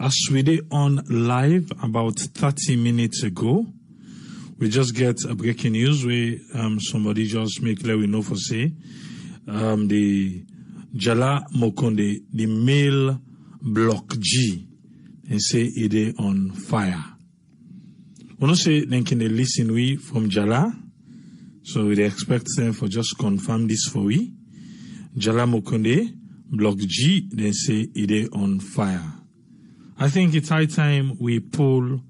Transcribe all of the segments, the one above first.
As we did on live about 30 minutes ago, we just get a breaking news where somebody just make let we know for say the Jala Mokonde, the male block G, and say it is on fire. We don't say then can they listen we from Jala, so we expect them for just confirm this for we. Jala Mokonde, block G, then say it is on fire. I think it's high time we pull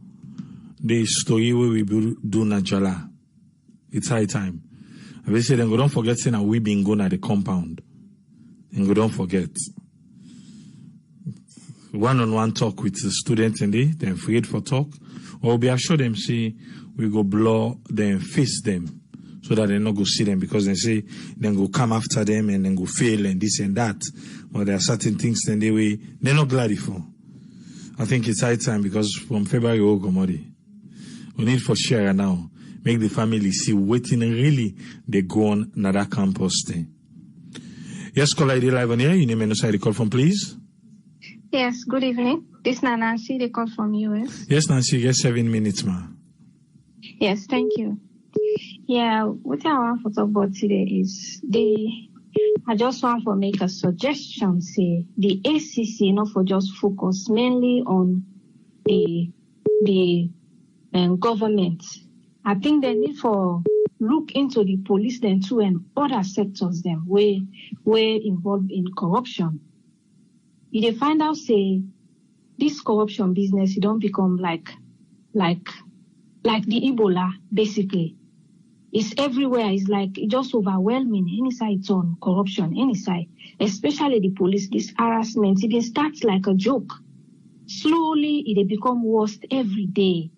the story where we do Najala. It's high time. I will say then go don't forget saying that we been going at the compound. And go don't forget. One-on-one talk with the students and they're afraid for talk. Or be assured them say we go blow them, face them so that they not go see them because they say then go come after them and then go fail and this and that. But there are certain things then they're not glad for. I think it's high time because from February we need for share now. Make the family see waiting really they go on another campus thing. Yes, call ID live on here. You name and the call from please. Yes, good evening. This is Nancy, the call from US. Yes, Nancy, get 7 minutes, ma. Yes, thank you. Yeah, what I want to talk about today is I just want to make a suggestion, say the ACC not for just focus mainly on the government. I think they need for look into the police then too and other sectors then where involved in corruption. If they find out say this corruption business, it don't become like the Ebola basically. It's everywhere. It's like it's just overwhelming. Any side it's on corruption, any side, especially the police. This harassment, it starts like a joke. Slowly, it become worse every day.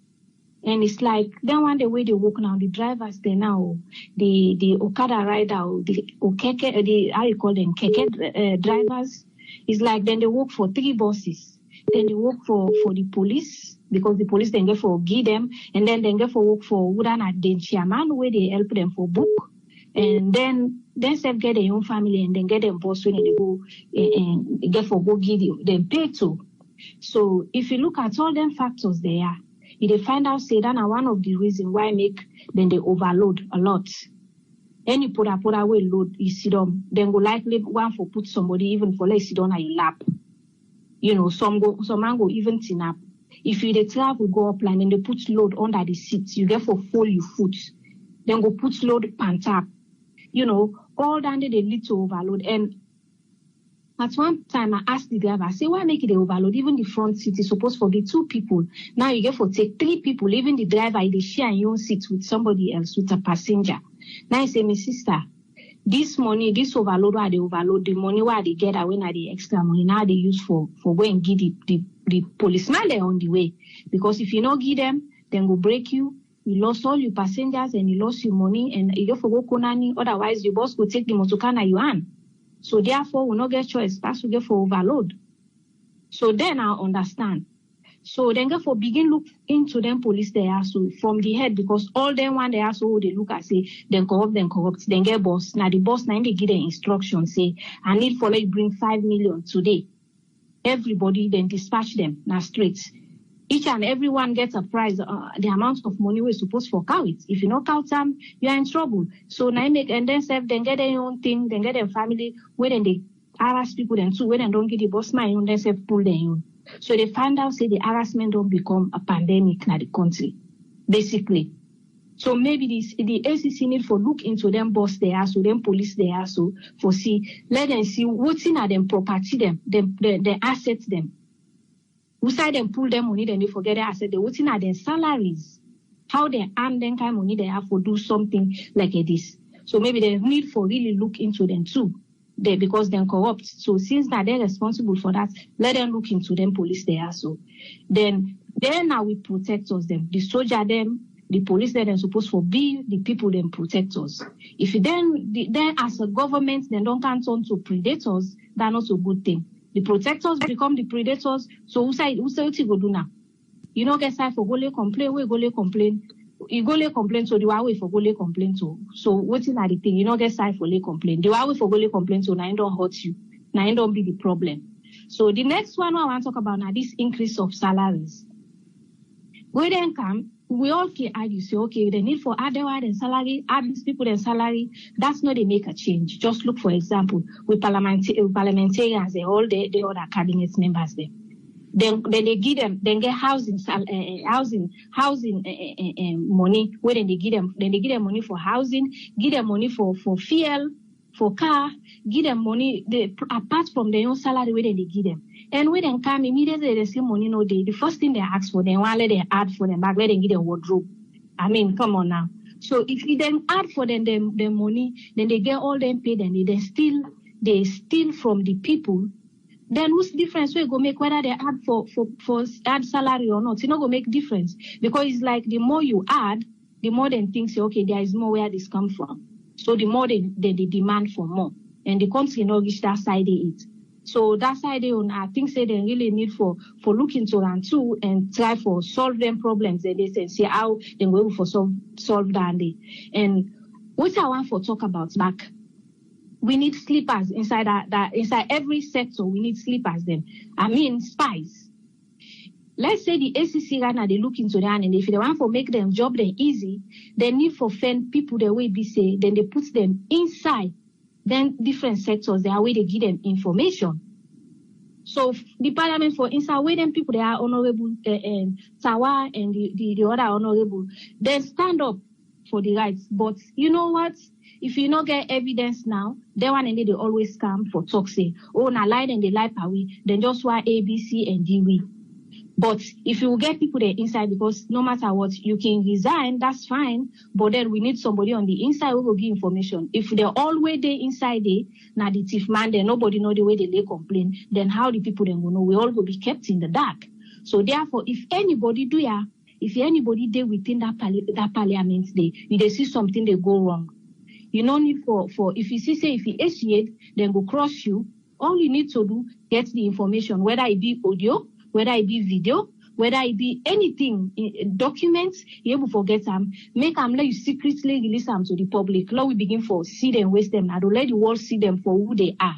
And it's like then one the way they work now, the drivers they now, the Okada rider, the Okeke, the how you call them, Keke drivers. It's like then they work for 3 bosses. Then they work for the police. Because the police then get for give them, and then they get for work for Udan at the chairman where they help them for book, and then self get their own family and then get them boss when they go and get for go give them pay to. So if you look at all them factors there, if they find out say that are one of the reasons why make then they overload a lot. Any put will load you sit on, then go likely one for put somebody even for let sit on a lap. You know, some man go even tin up. If you the travel go up line and they put load under the seats, you get for fold your foot. Then go put load pant up. You know, all that they lead to overload. And at one time I asked the driver, I say, why make it overload? Even the front seat is supposed to be 2 people. Now you get for take 3 people, even the driver, they share your own seat with somebody else, with a passenger. Now I say, my sister, this money, this overload, why they overload, the money why they get away now the extra money, now they use for going and give the policeman there on the way. Because if you not give them, then go break you. You lost all your passengers and you lost your money and you don't forgo konani. Otherwise, your boss will take the motokana you earn. So therefore, we not get choice. Pass to get for overload. So then I understand. So then go for begin look into them police there so from the head because all them one they so they look at say then corrupt, then get boss. Now the boss now they give them instructions say I need for you bring 5 million today. Everybody then dispatch them now straight. Each and everyone gets a prize. The amount of money we're supposed to count it. If you not count them, you are in trouble. So now make and then self then get their own thing, then get their family where then they harass people then too. When they don't get the boss man, then self pull their own. So they find out say the harassment don't become a pandemic in the country, basically. So maybe the ACC need for look into them boss they are so them police they are so for see let them see what's in at them property them the assets them. Who side them pull them money then they forget their asset they what's in at their salaries, how they earn them kind of money they have for do something like this. So maybe they need for really look into them too. Because they're corrupt. So since that they're responsible for that, let them look into them police there. So then now we protect us them. The soldier them, the police they're supposed to be the people then protect us. If you then as a government then don't count on to predators, that's not a good thing. The protectors become the predators. So who say what you go do now? You know get side for go complain, we go complain. You go lay complain to the way for go lay complain to. So what is that the thing? You not get side for lay complain. The way for go lay complain to now don't hurt you. Now don't be the problem. So the next one I want to talk about now, this increase of salaries. We then come, we all can argue, say, okay, the need for add salary, add these people their salary, that's not they make a change. Just look, for example, with parliamentarians, all the other cabinet members there. Then they give them, then get housing money. Where then they give them money for housing, give them money for fuel, for car, give them money apart from their own salary. Where then they give them, and when they come immediately they see money no day. The first thing they ask for, they want let them add for them back, let them give them wardrobe. I mean, come on now. So if you then add for them money, then they get all them paid, and they steal from the people. Then whose difference will go make whether they add for add salary or not? It's not gonna make difference, because it's like the more you add, the more then think say, okay, there is more where this come from. So the more they demand for more, and the country not reach that side they eat. So that side they on, I think say they really need for look into and too and try for solve them problems. And they say how they go for solve that day. And what I want for talk about back. We need sleepers inside inside every sector. We need sleepers then. I mean, spies. Let's say the ACC right now, they look into that, and if they want to make them job then easy, they need for find people the way they say, then they put them inside then different sectors, they are where they give them information. So the parliament for inside where them people they are honorable Tawa and the other honorable, then stand up for the rights. But you know what? If you not get evidence now, they one and they always come for talk say, oh, na lie and they lie away, then just why A, B, C, and D we. But if you get people there inside, because no matter what, you can resign, that's fine. But then we need somebody on the inside who will give information. If they're always there inside there, now the thief man there, nobody know the way they complain, then how the people then will know? We all will be kept in the dark. So therefore, if anybody there within that parliament there, if they see something they go wrong, you no need for if you see say if you associate, then go cross you. All you need to do, get the information, whether it be audio, whether it be video, whether it be anything, documents, you able to get them, make them let you secretly release them to the public. Now we begin for see them, waste them. Now to let the world see them for who they are.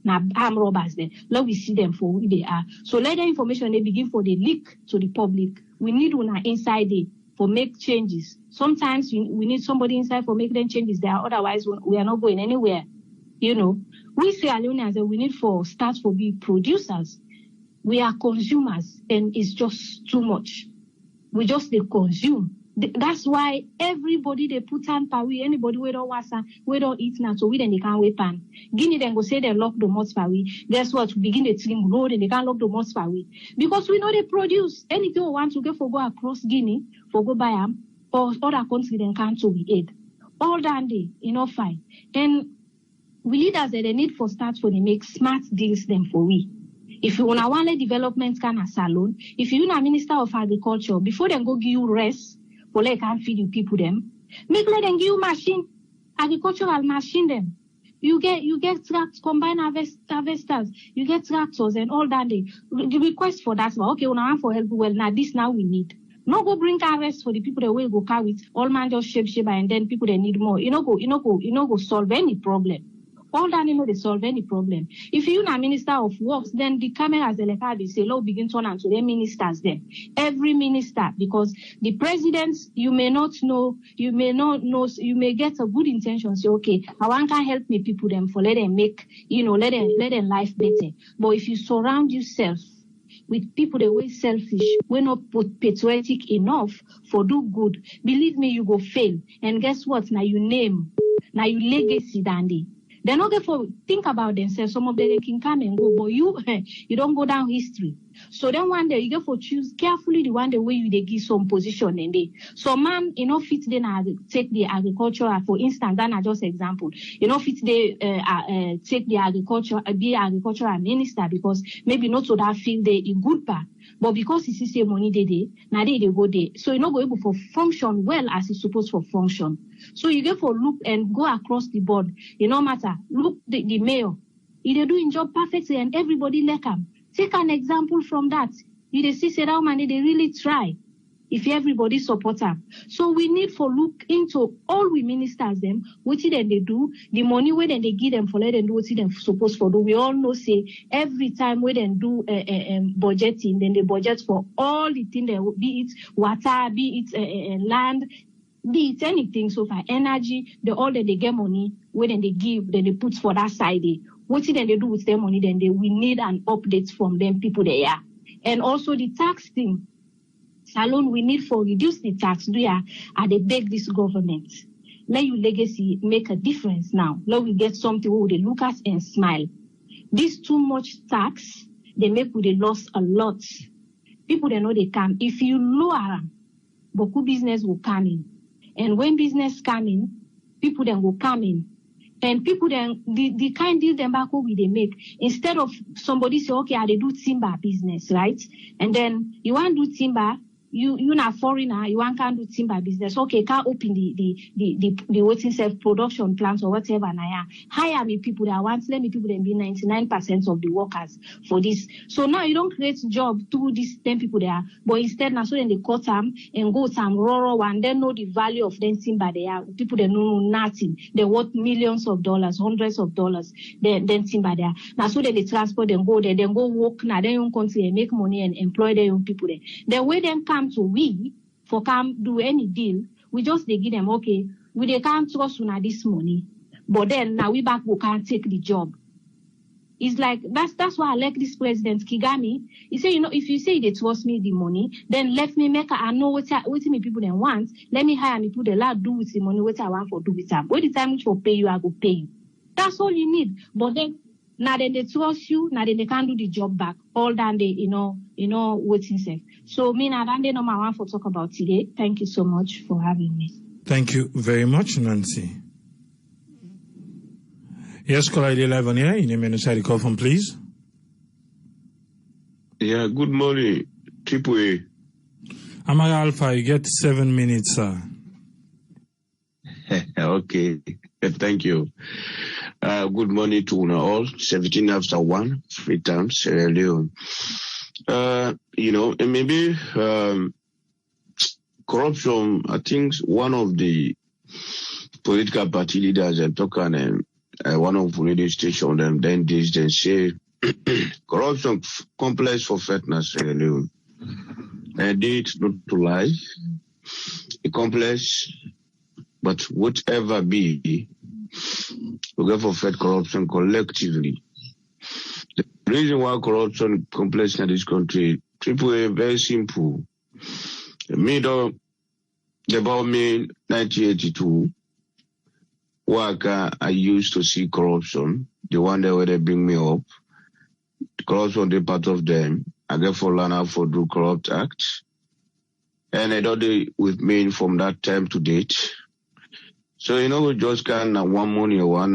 Now armed robbers then. Now we see them for who they are. So let the information they begin for the leak to the public. We need one inside there for make changes. Sometimes we need somebody inside for make them changes there. Otherwise we are not going anywhere. You know, we say Leone as we need for start for be producers. We are consumers, and it's just too much. We just they consume. That's why everybody they put on pawi. Anybody we don't want, we don't eat now, so we then they can't wait pan. Guinea then go say they lock the most pawi. Guess what? We begin the trim road and they can't lock the most pawi because we know they produce anything we want to get for go across Guinea for go buy them or other country then can't to we aid. All that day, fine. And we leaders that they need for start for they make smart deals them for we. If you want to development kind of salon, if you are Minister of Agriculture, before they go give you rest, for they can feed you people them, make let them give you machine, agricultural machine them. You get tractors, combined harvesters, you get tractors and all that. The request for that, okay, we want for help. Well, now this now we need. No go bring harvest for the people that will go carry it. All man just shape and then people they need more. You know go solve any problem. All that they solve any problem. If you're not Minister of Works, then the cameras they say, "Lo, begin turn on to the ministers." Then every minister, because the president, you may get a good intention. Say, okay, I want to help me people them for let them make let them life better. But if you surround yourself with people that way selfish, we're not patriotic enough for do good, believe me, you go fail. And guess what? Now you name, now you legacy, dandy. They're not going to think about themselves. Some of them they can come and go, but you don't go down history. So then one day you get for choose carefully the one the way you they give some position and they. So man, fit then take the agriculture for instance. That are just example. Fit they take the agriculture, be agricultural minister because maybe not to that field they a good part. But because it's the same money they now they go there. So you're not going able for function well as it's supposed for function. So you get for look and go across the board. It no matter. Look the mayor. They're doing job perfectly and everybody like them. Take an example from that. You see say that man they really try. if everybody support them. So we need for look into all we ministers them, what then they do, the money where then they give them for let them do what them supposed for do. We all know say every time we then do budgeting, then they budget for all the things that be it water, be it land, be it anything. So for energy, they all that they get money, where then they give, then they put for that side. What then they do with their money, then we need an update from them people there. And also the tax thing. Salon, we need for reduce the tax. Do ya? And they beg this government. Let your legacy make a difference now. Let we get something where they look at and smile. This too much tax, they make with they loss a lot. People they know they come. If you lower them, Boku business will come in. And when business come in, people then will come in. And people then, the kind deal them back what they make. Instead of somebody say, okay, they do timber business, right? And then you want to do timber, you not foreigner, you want can do timber business. Okay, can't open the waiting self production plants or whatever. Now, hire me people that want, let me people then be 99% of the workers for this. So now you don't create job through these 10 people there, but instead now so then they cut them and go some rural and then know the value of them timber there. People they know nothing. They worth millions of dollars, hundreds of dollars. Then timber there. Now so then they transport them go there, then go work now, then you country and make money and employ their own people there. Then where them come to we for come do any deal, we just they give them okay, we they can't trust una this money, but then now we back we can't take the job. It's like that's why I like this president Kigami. He say, you know, if you say they trust me the money, then let me make I know what me people then want. Let me hire me people the lot do with the money what I want for do with them. When the time which will pay you, I go pay you. That's all you need. But then now then they trust you, now then they can't do the job back. All than they, you know, waiting safe. So me now then they know my one for talk about today. Thank you so much for having me. Thank you very much, Nancy. Yes, caller ID live on air. Your name and the call from, please. Yeah, good morning. Triple A. Amara Alpha, you get 7 minutes, sir. Okay, thank you. Good morning to all. 17 after 1, 3 times, Leone. You know, and maybe corruption, I think one of the political party leaders are talking one of the radio station then this they say corruption complex for fatness, Leone. And it's not to lie. A complex, but whatever be, we go for fight corruption collectively. The reason why corruption complex in this country, triple A, very simple. About me, 1982, worker I used to see corruption, the one that where they bring me up, corruption, they part of them. I get for learn how for do corrupt acts. And I don't do with me from that time to date. So, you know, we just can one morning or one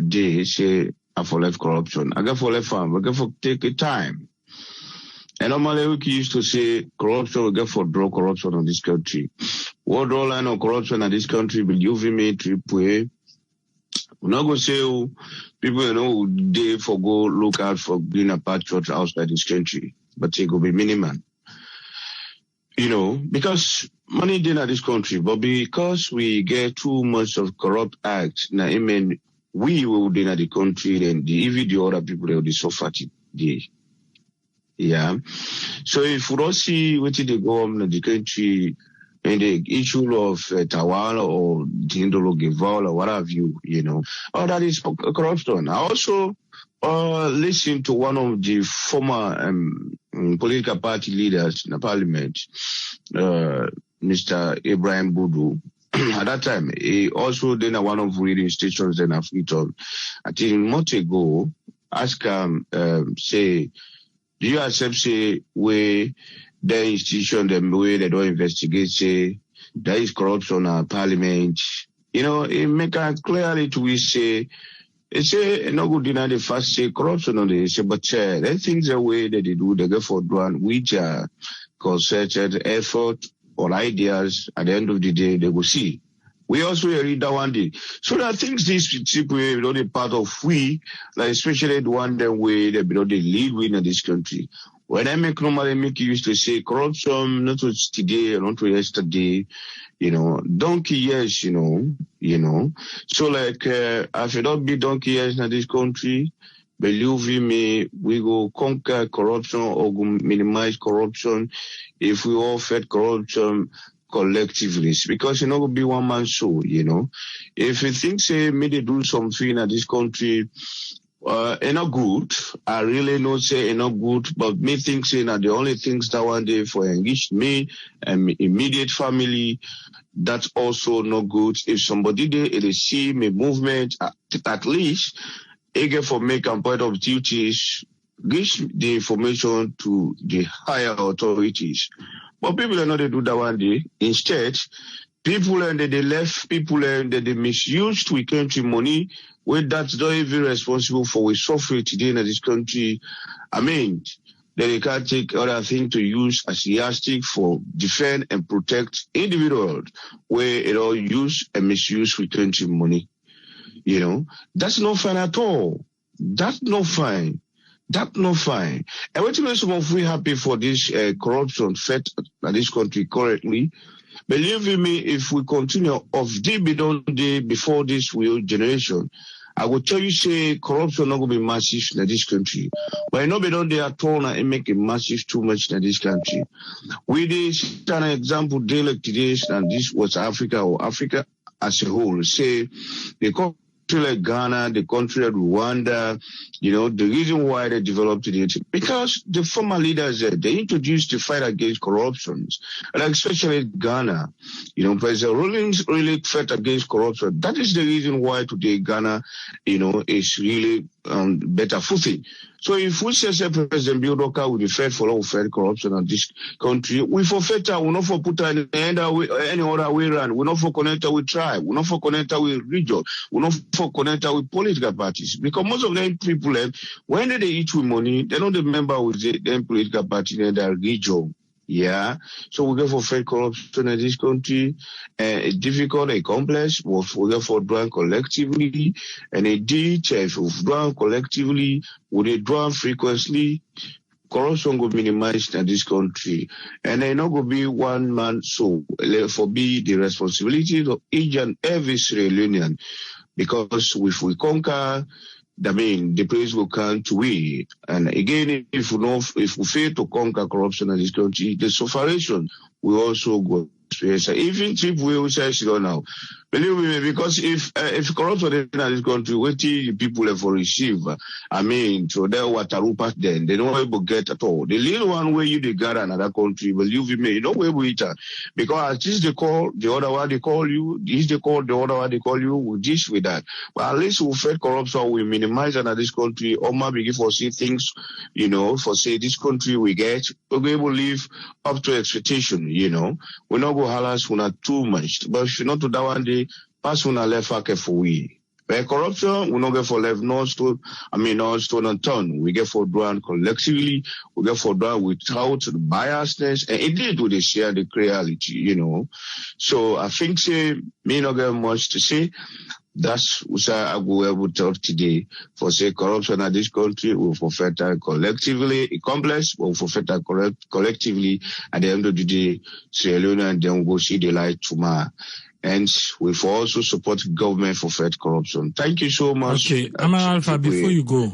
day say, I for left corruption. I get for left farm. I get for take a time. And normally we used to say corruption, we get for draw corruption on this country. What draw line of corruption in this country will you me triple A? We're not going to say people, you know, they for go look out for being a patriot outside this country, but it will be minimum. You know, because money in this country, but because we get too much of corrupt acts, now I mean, we will in the country, and even the other people will suffer today. Yeah. So if we don't see what they go on in the country, and the issue of Tawala or Tindolo Gival or what have you, you know, oh, that is corruption. I also listened to one of the former political party leaders in the parliament, Mr. Ibrahim Boudou. At that time, he also did one of radio stations in Africa. I think a month ago, ask him, say, do you accept, say, where the institution, the way they don't investigate, say, there is corruption in parliament? You know, it make it clearly to we say, it's a no good deny the first say corruption on the say, but the things the way that they do, they go for one which are concerted effort or ideas at the end of the day they will see. We also read that one day. So there are things these people are not a part of we, like especially the one that way they they lead in this country. When I normally make used to say corruption, not to today, not to yesterday, donkey years, So like, if it don't be donkey years in this country, believe me, we go conquer corruption or go minimize corruption if we all fight corruption collectively. Because you go be one man show, If you think say me they do something in this country, not good. I really not say not good, but me think say that the only things that one day for engage me and my immediate family, that's also not good. If somebody they see me movement, at least again for make a point of duties, give the information to the higher authorities. But people are not they do that one day. Instead, people and they left people and they misused we country money. Well, that's not even responsible for we suffer today in this country. I mean, they can't take other thing to use as yardstick for defend and protect individuals where it all use and misuse we country money. That's not fine at all. That's not fine. That's not fine. And what makes some of we happy for this corruption fed in this country currently? Believe me, if we continue of day beyond day before this real generation, I will tell you, say, corruption not going to be massive in this country. But not beyond day at all and make it massive too much in this country. We did an example day like today, and this was Africa or Africa as a whole. Say, the country like Ghana, the country like Rwanda, the reason why they developed it, because the former leaders, they introduced the fight against corruption, like especially Ghana, President Rawlings really fought against corruption. That is the reason why today Ghana, is really better footing. So if we say President Biodoka will be fed for all fed corruption in this country, we forfeit her, we not for put her in any other way around. We not for connect her with tribe, we not for connect her with region, we not for connect her with political parties. Because most of them people, when they eat with money, they don't remember with the political party in their region. Yeah, so we go for fed corruption in this country. It's difficult and complex, but we go for drawing collectively. And indeed, if we draw collectively, we draw frequently, corruption will be minimized in this country. And it not going to be one man, so for be the responsibility of each and every Sierra Leonean. Because if we conquer, the place will come to we. And again, if we fail to conquer corruption in this country, the sufferation will also go. Even if we will say now, believe me, because if corruption in this country, what the people have receive, so they're Watarupa then, they don't able get at all. The little one where you gather another country, believe me, you know where we eat. Because at least they call, the other one they call you, this they call, the other one they call you, we dish with that. But at least we fight corruption, we minimize another this country, or maybe for see things, for say this country we get, we'll be able to live up to expectation, We're not go halas, we're not too much. But if you not to that one day, pass when I left for we. But corruption, we not get for left no stone unturned. We get for drawn collectively, we get for drawn without the biasness, and indeed we share the reality, So I think say me not get much to say. That's what I will able to talk today. For say corruption in this country, we forfeit collectively, complex, we forfeit collectively. At the end of the day, Sierra Leone and then we'll go see the light tomorrow. And we also support government for fight corruption. Thank you so much. Okay, Amara Alpha, before you go,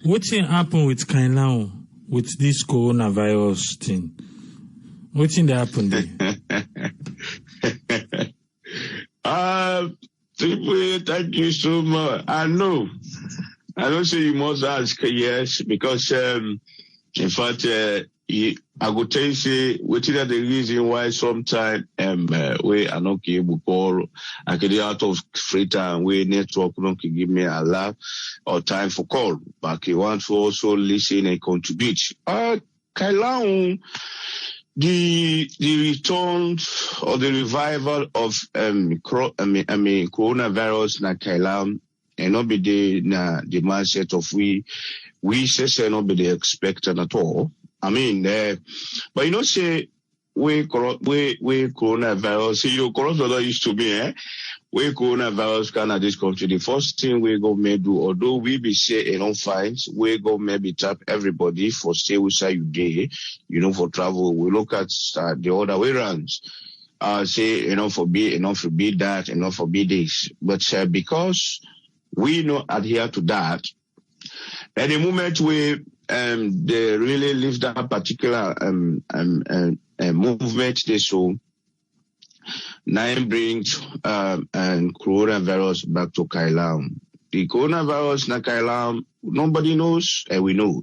what's happened with Kainao with this coronavirus thing? What's in the happen there? Thank you so much. I know say you must ask, yes, because in fact, I would tell you, say, which is the reason why sometimes we are not able to call, I can out of free time, we network not give me a lot or time for call, but you want to also listen and contribute. Kailang, the return or the revival of coronavirus na Kailang, and not be the mindset of we say not be the expected at all. But say we coronavirus, corruption used to be, where coronavirus can at this country, the first thing we government do, although we be say fines, we government be tap everybody for stay outside you day, for travel. We look at the other way around. Say forbid that, forbid this. But because we not adhere to that, at the moment we they really leave that particular movement they so now brings and coronavirus back to Kailam. The coronavirus na Kailam, nobody knows, and we know.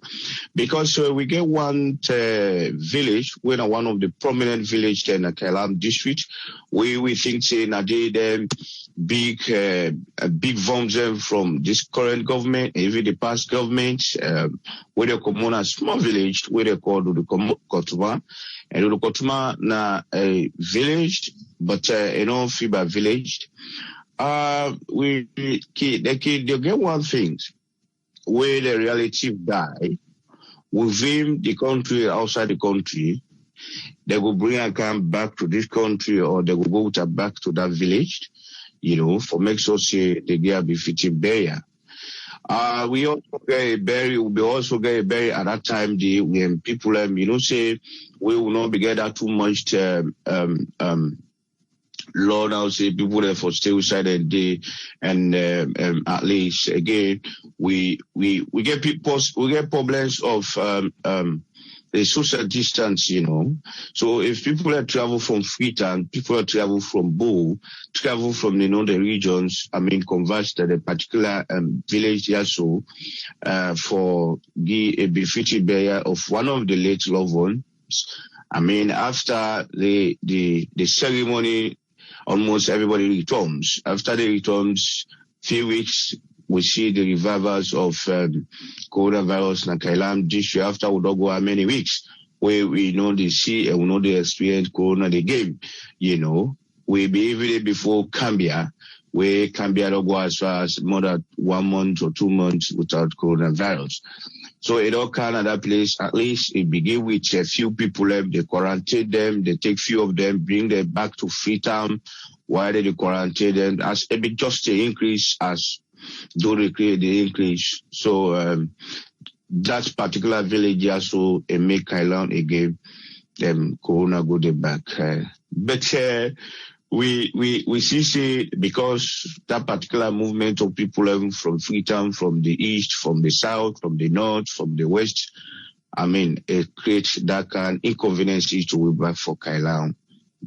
Because we get one village, we're one of the prominent villages in the Kailam district, we think say na they them big bombs from this current government, even the past government, where they come on a small village, where they call the Kotuma. And the Kotuma na a village, but FIBA village. They get one thing where the relative die within the country, outside the country, they will bring a camp back to this country or they will go back to that village, for make sure say they get befitting burial. We also get a burial, at that time when people say we will not be getting too much Lord, I'll say people there for stay outside a day, and at least again we get problems of the social distance, So if people that travel from Freetown, people that travel from Bo, travel from the regions, converse to the particular village here so for a befitting burial of one of the late loved ones. After the ceremony, almost everybody returns. After the returns, few weeks, we see the revivals of coronavirus in Kailam district. After we don't go how many weeks, where we know they see and we know they experience corona again. We be even before Cambia, where Cambia don't go as far as more than 1 month or 2 months without coronavirus. So it all kind of that place, at least it begin with a few people, they quarantine them, they take few of them, bring them back to Freetown, while they quarantine them, as a bit just the increase as though they create the increase. So that particular village also make Kailan again, corona go the back. But we see say because that particular movement of people from Freetown, from the east, from the south, from the north, from the west, it creates that kind of inconveniences to be back for Kailan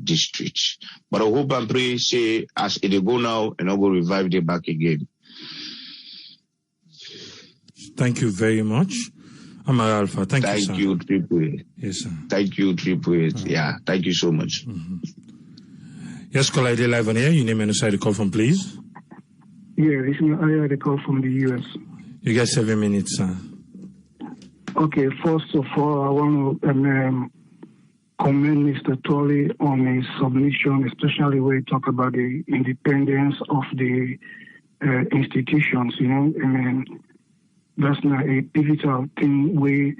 district. But I hope and pray say as it go now and I will revive them back again. Thank you very much. Amara Alpha. Thank you, sir. Thank you, Triple A. Yes, sir. Thank you, Triple A. Yeah, thank you so much. Mm-hmm. Yes, caller ID live on air. Your name and who the call from, please. Yeah, this is the call from the US. You got 7 minutes, sir. Okay, first of all, I want to commend Mr. Tolley on his submission, especially when he talk about the independence of the institutions, that's not a pivotal thing where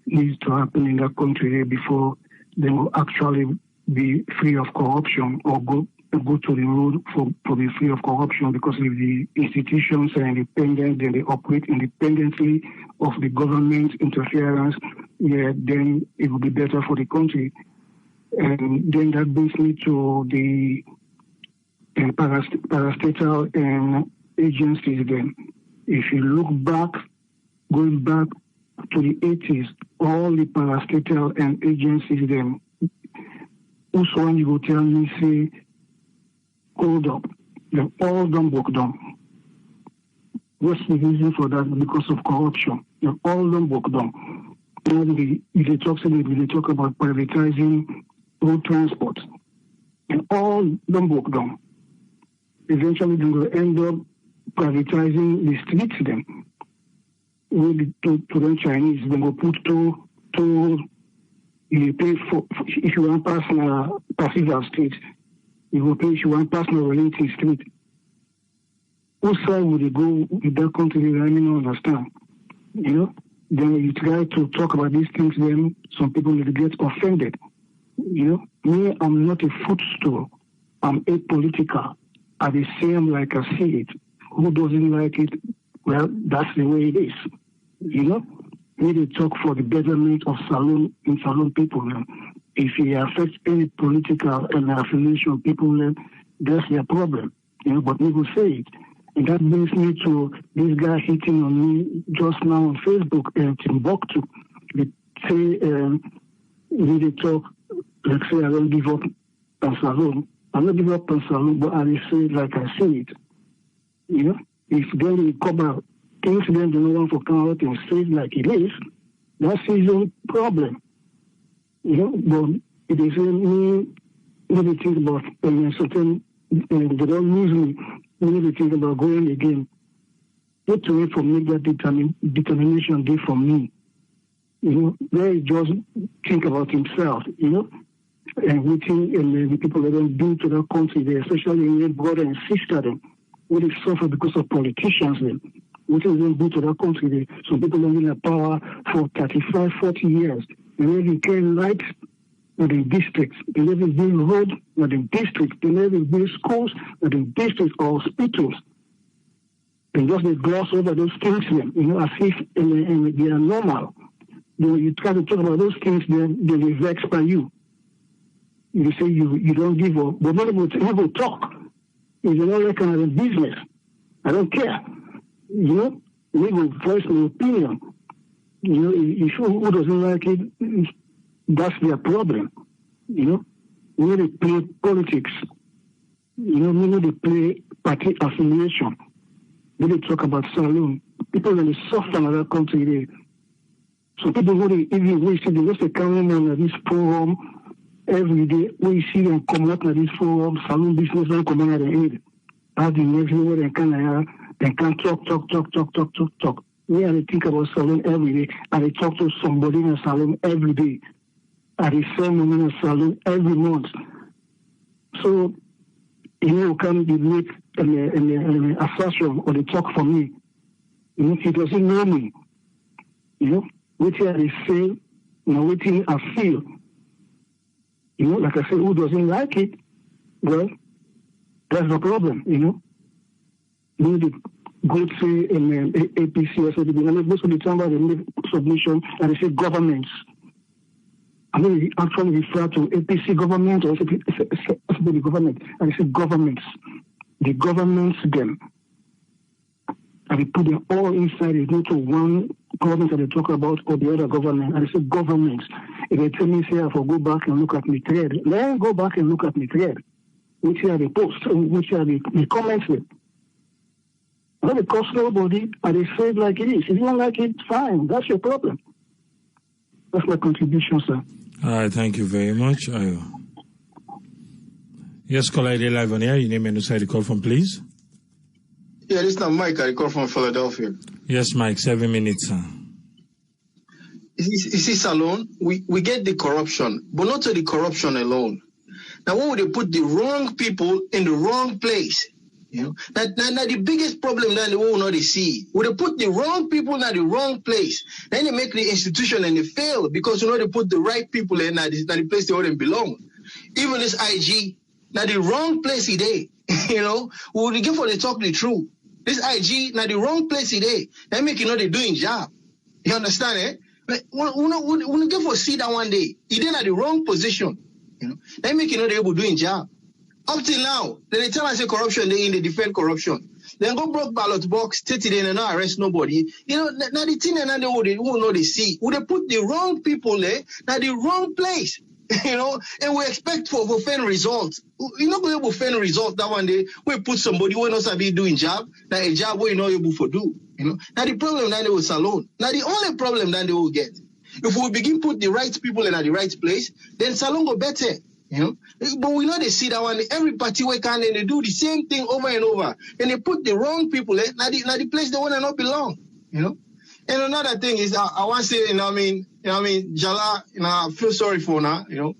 needs to happen in that country before they will actually be free of corruption or go to the road for be free of corruption, because if the institutions are independent, then they operate independently of the government interference, then it will be better for the country. And then that brings me to the parastatal agencies then. If you look back, going back to the 80s, all the parastatal and agencies then, also when you go tell me, say, hold up, they're all done broke down. What's the reason for that? Because of corruption. They're all done broke down. If they talk about privatizing road transport, and all done broke down. Eventually they're going to end up privatizing the streets then. To the Chinese, they're going to put to you pay for if you want to pass Pacific Street, you will pay if you want to pass Wellington Street. What side would you go with that country? I don't understand. Then you try to talk about these things, then some people will get offended. Me, I'm not a footstool. I'm apolitical. are the same like I see it. Who doesn't like it? Well, that's the way it is. You know, we need to talk for the betterment of saloon people. If it affects any political and affiliation people, that's their problem. You know, but we will say it. And that brings me to this guy hitting on me just now on Facebook and Timbuktu. They say, we need to talk, let's say I don't give up on saloon. I don't give up on saloon, but I will say it like I see it. You know, if then we cover things, then the no one for come out and say it like it is, that's his own problem. You know, but it is me, maybe think about certain, they don't lose me, maybe think about going again. What to wait for make that determination day for me. You know, where he just think about himself, you know, and waiting and the people that don't do to that country, they especially in brother and sister, them, what they suffer because of politicians, them. What they don't do to that country, some people have been in power for 35, 40 years. They never can light in the districts. They never build road in the districts. They never build schools in the districts or hospitals. And just they gloss over those things, you know, as if they are normal. When you try to talk about those things, then they will vex by you. You say you don't give up. But when people talk, if you don't like another business, I don't care. You know, we will voice an opinion. You know, if who doesn't like it, that's their problem. You know, we need to play politics. You know, we need to play party affiliation. We need to talk about saloon. People in the soft another country, so people who even we see the just coming on this forum every day, we see them come out on this forum, saloon business and come out of the as the next year they can talk. Me, I think about saloon every day. I talk to somebody in a saloon every day. I see them in a saloon every month. So, you know, can be make an assertion or the talk for me. You know, he doesn't know me. You know, what I say, you know, what I feel. You know, like I said, who doesn't like it? Well, that's the problem, you know. You need to go to APC or something. Most of the time, they make submission and they say governments. I mean, they actually refer to APC government or the government, and they say governments. The governments, them. And they put them all inside. They go to one government that they talk about or the other government, and they say governments. If they tell me, say, I will go back and look at my thread, let me go back and look at my thread. Which are the posts, which are the comments with. Not because nobody, and they say it like it is. If you don't like it, fine. That's your problem. That's my contribution, sir. All right, thank you very much. Yes, caller, ID live on air. Your name and where you call from, please. Yeah, this is Mike. I call from Philadelphia. Yes, Mike, 7 minutes, sir. You see, Salon, we get the corruption, but not to the corruption alone. Now, when would they put the wrong people in the wrong place? You know, now the biggest problem that they will not see. Would they put the wrong people in the wrong place? Then they make the institution and they fail because you know they put the right people in the place they wouldn't belong. Even this IG, now the wrong place he did. You know, we would give for they talk the truth. This IG, now the wrong place he did. They make you know they're doing job. You understand, eh? But we give for see that one day. He did at the wrong position. You know, they make you know they're able doing job. Up till now, then they tell us say corruption, they in the defend corruption. Then go broke ballot box, take it in and not arrest nobody. You know, now the thing and they who know they see. Would they put the wrong people there, now the wrong place. You know, and we expect for fair results. You're not going to fair results that one day. We put somebody who knows how to be doing job, that a job we're not able to do. You know, now the problem that they will salon. Now the only problem that they will get, if we begin put the right people in at the right place, then salon go better. You know, but we know they see that one. Every party we can and they do the same thing over and over, and they put the wrong people in now the place they want to not belong. You know, and another thing is I want to say, Jala, I feel sorry for now. You know,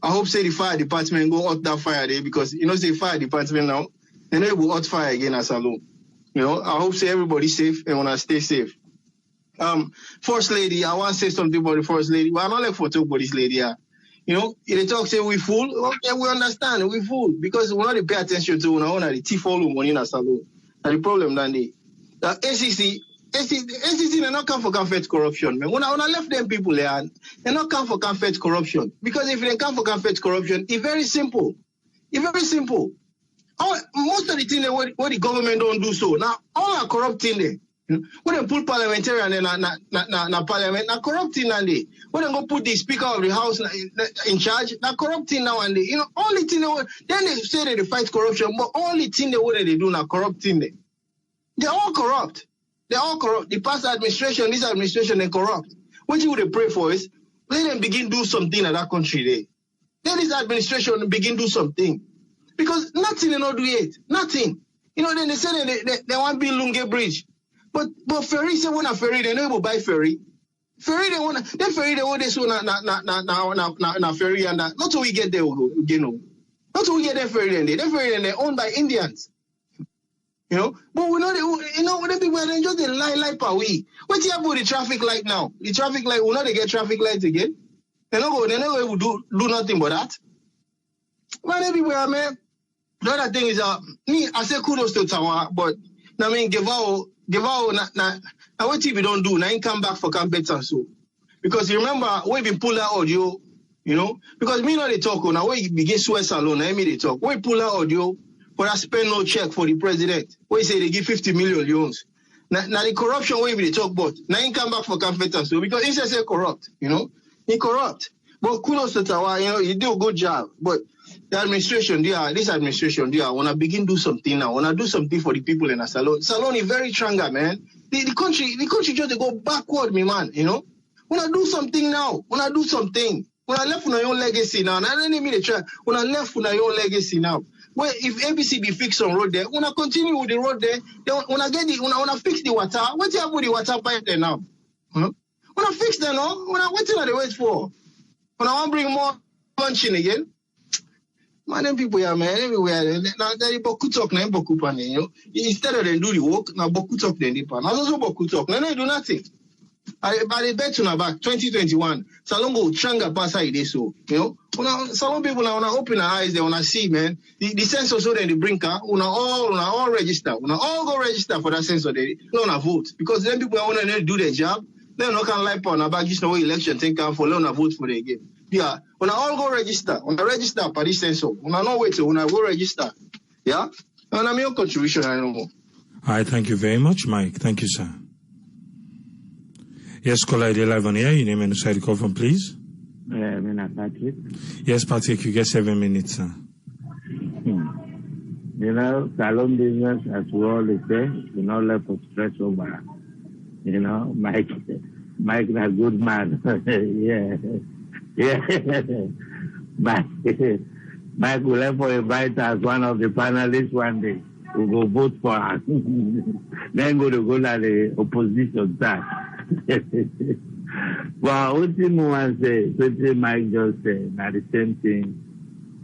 I hope say the fire department go out that fire there because you know say fire department now, and they will out fire again as alone. You know, I hope say everybody safe and wanna stay safe. First lady, I want to say something about the first lady. Well, I'm not like for talk about this lady. they talk, say we fool. Okay, we understand, we fool. Because we not pay attention to the thief all money in a salon. And the problem that the NCC, they not come for confess corruption. Man. When I left them people there, they not come for confess corruption. Because if they come for confess corruption, it's very simple. It's very simple. Most of the things what the government don't do so. Now, all are corrupting there. When they put parliamentarian in parliament, now corrupting and they. When they go put the speaker of the house in charge, now corrupting now and they. Only thing then they say that they fight corruption, but only thing they do now corrupting them. They're all corrupt. They're all corrupt. The past administration, this administration, they corrupt. What you would pray for is let them begin do something in that country there. Let this administration begin do something. Because nothing they not do it. Nothing. Then they say they want to build Lungi bridge. But ferry say when a ferry, they know buy ferry. Ferry they want this one na ferry and that. Not till we get there, Not till we get there ferry then they're owned by Indians. But we know when people are just the light per we. What's here about the traffic light now? The traffic light, we know they get traffic lights again. They're not going to do nothing but that. But everywhere, man. The other thing is me, I say kudos to Tawa, but I mean give out now what TV don't do, now he come back for campaign so. Because you remember when we pull that audio, because me not they talk now when you begin swear salon, now me they talk. When we pull that audio, but I spend no check for the president. When you say they give 50 million loans. Now the corruption when we they talk about, now he come back for campaign so because he says corrupt, he corrupt. But kudos to Tawa, he do a good job. But the administration, this administration, want to begin do something now. Want to do something for the people in a salon. Salon is very stronger, man. The country just go backward, me man. Want to do something now. Want to do something. Want to left on your own legacy now. Now let me try. Want to left on your own legacy now. Well, if ABC be fixed on road there, want to continue with the road there. They want to fix the water. What's up with the water pipe there now? Want to fix them now? What are they wait for? Want to bring more punch in again? Man, them people here, man, everywhere. Now, they boku talk, now boku pan, Instead of them do the work, now boku talk, then they pan. Now, also boku talk, now they do nothing. By the bet to back, 2021, Salon go changa pass how they so, Salon people now wanna open their eyes, they wanna see, man. The sensor so then they bring car, all register, all go register for that sensor, they don't vote. Because then people wanna do their job, they don't can lie on about just no election, think for don't vote for the game. Yeah, when I all go register, register for this sensor, I no wait till when I go register. Yeah? And I'm your contribution, I know. All right, thank you very much, Mike. Thank you, sir. Yes, caller, you're live on air. Your name and the side call from, please. Patrick. Yes, Patrick, you get 7 minutes, sir. Salon business, as we always say, left for stress over. Mike is a good man. Yeah. Yeah, Mike will ever invite us one of the panelists one day. We'll go vote for us. Then go to the opposition side. Well, what you want to say, what Mike just said, now the same thing